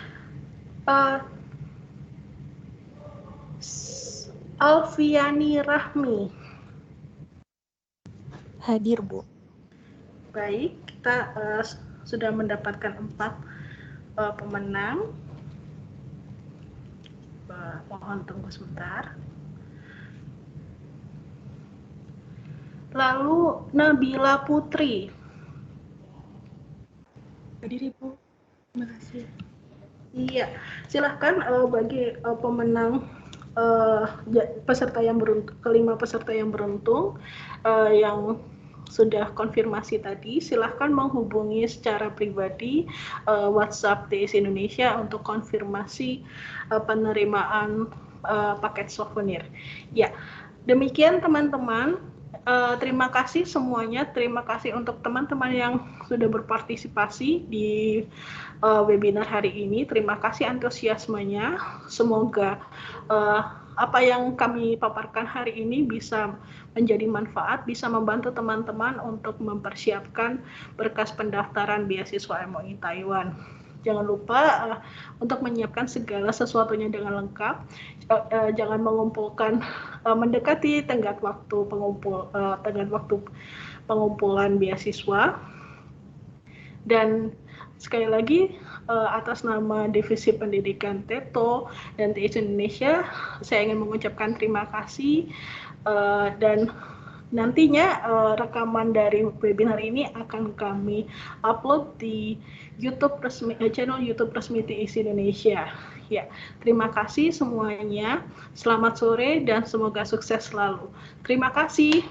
Alfiani Rahmi. Hadir, Bu. Baik, kita sudah mendapatkan 4 pemenang. Mohon tunggu sebentar. Lalu Nabila Putri. Hadir, Ibu. Terima kasih. Iya, silahkan bagi pemenang peserta yang beruntung, kelima peserta yang beruntung yang sudah konfirmasi tadi, silahkan menghubungi secara pribadi WhatsApp TIC Indonesia untuk konfirmasi penerimaan paket souvenir. Ya, demikian teman-teman. Terima kasih semuanya. Terima kasih untuk teman-teman yang sudah berpartisipasi di webinar hari ini. Terima kasih antusiasmenya. Semoga apa yang kami paparkan hari ini bisa menjadi manfaat, bisa membantu teman-teman untuk mempersiapkan berkas pendaftaran beasiswa MOI Taiwan. Jangan lupa untuk menyiapkan segala sesuatunya dengan lengkap. Jangan mengumpulkan mendekati tenggat waktu pengumpulan beasiswa. Dan sekali lagi atas nama Divisi Pendidikan TETO dan TIC Indonesia, saya ingin mengucapkan terima kasih dan nantinya rekaman dari webinar ini akan kami upload di channel YouTube resmi TIC Indonesia. Ya, terima kasih semuanya. Selamat sore dan semoga sukses selalu. Terima kasih.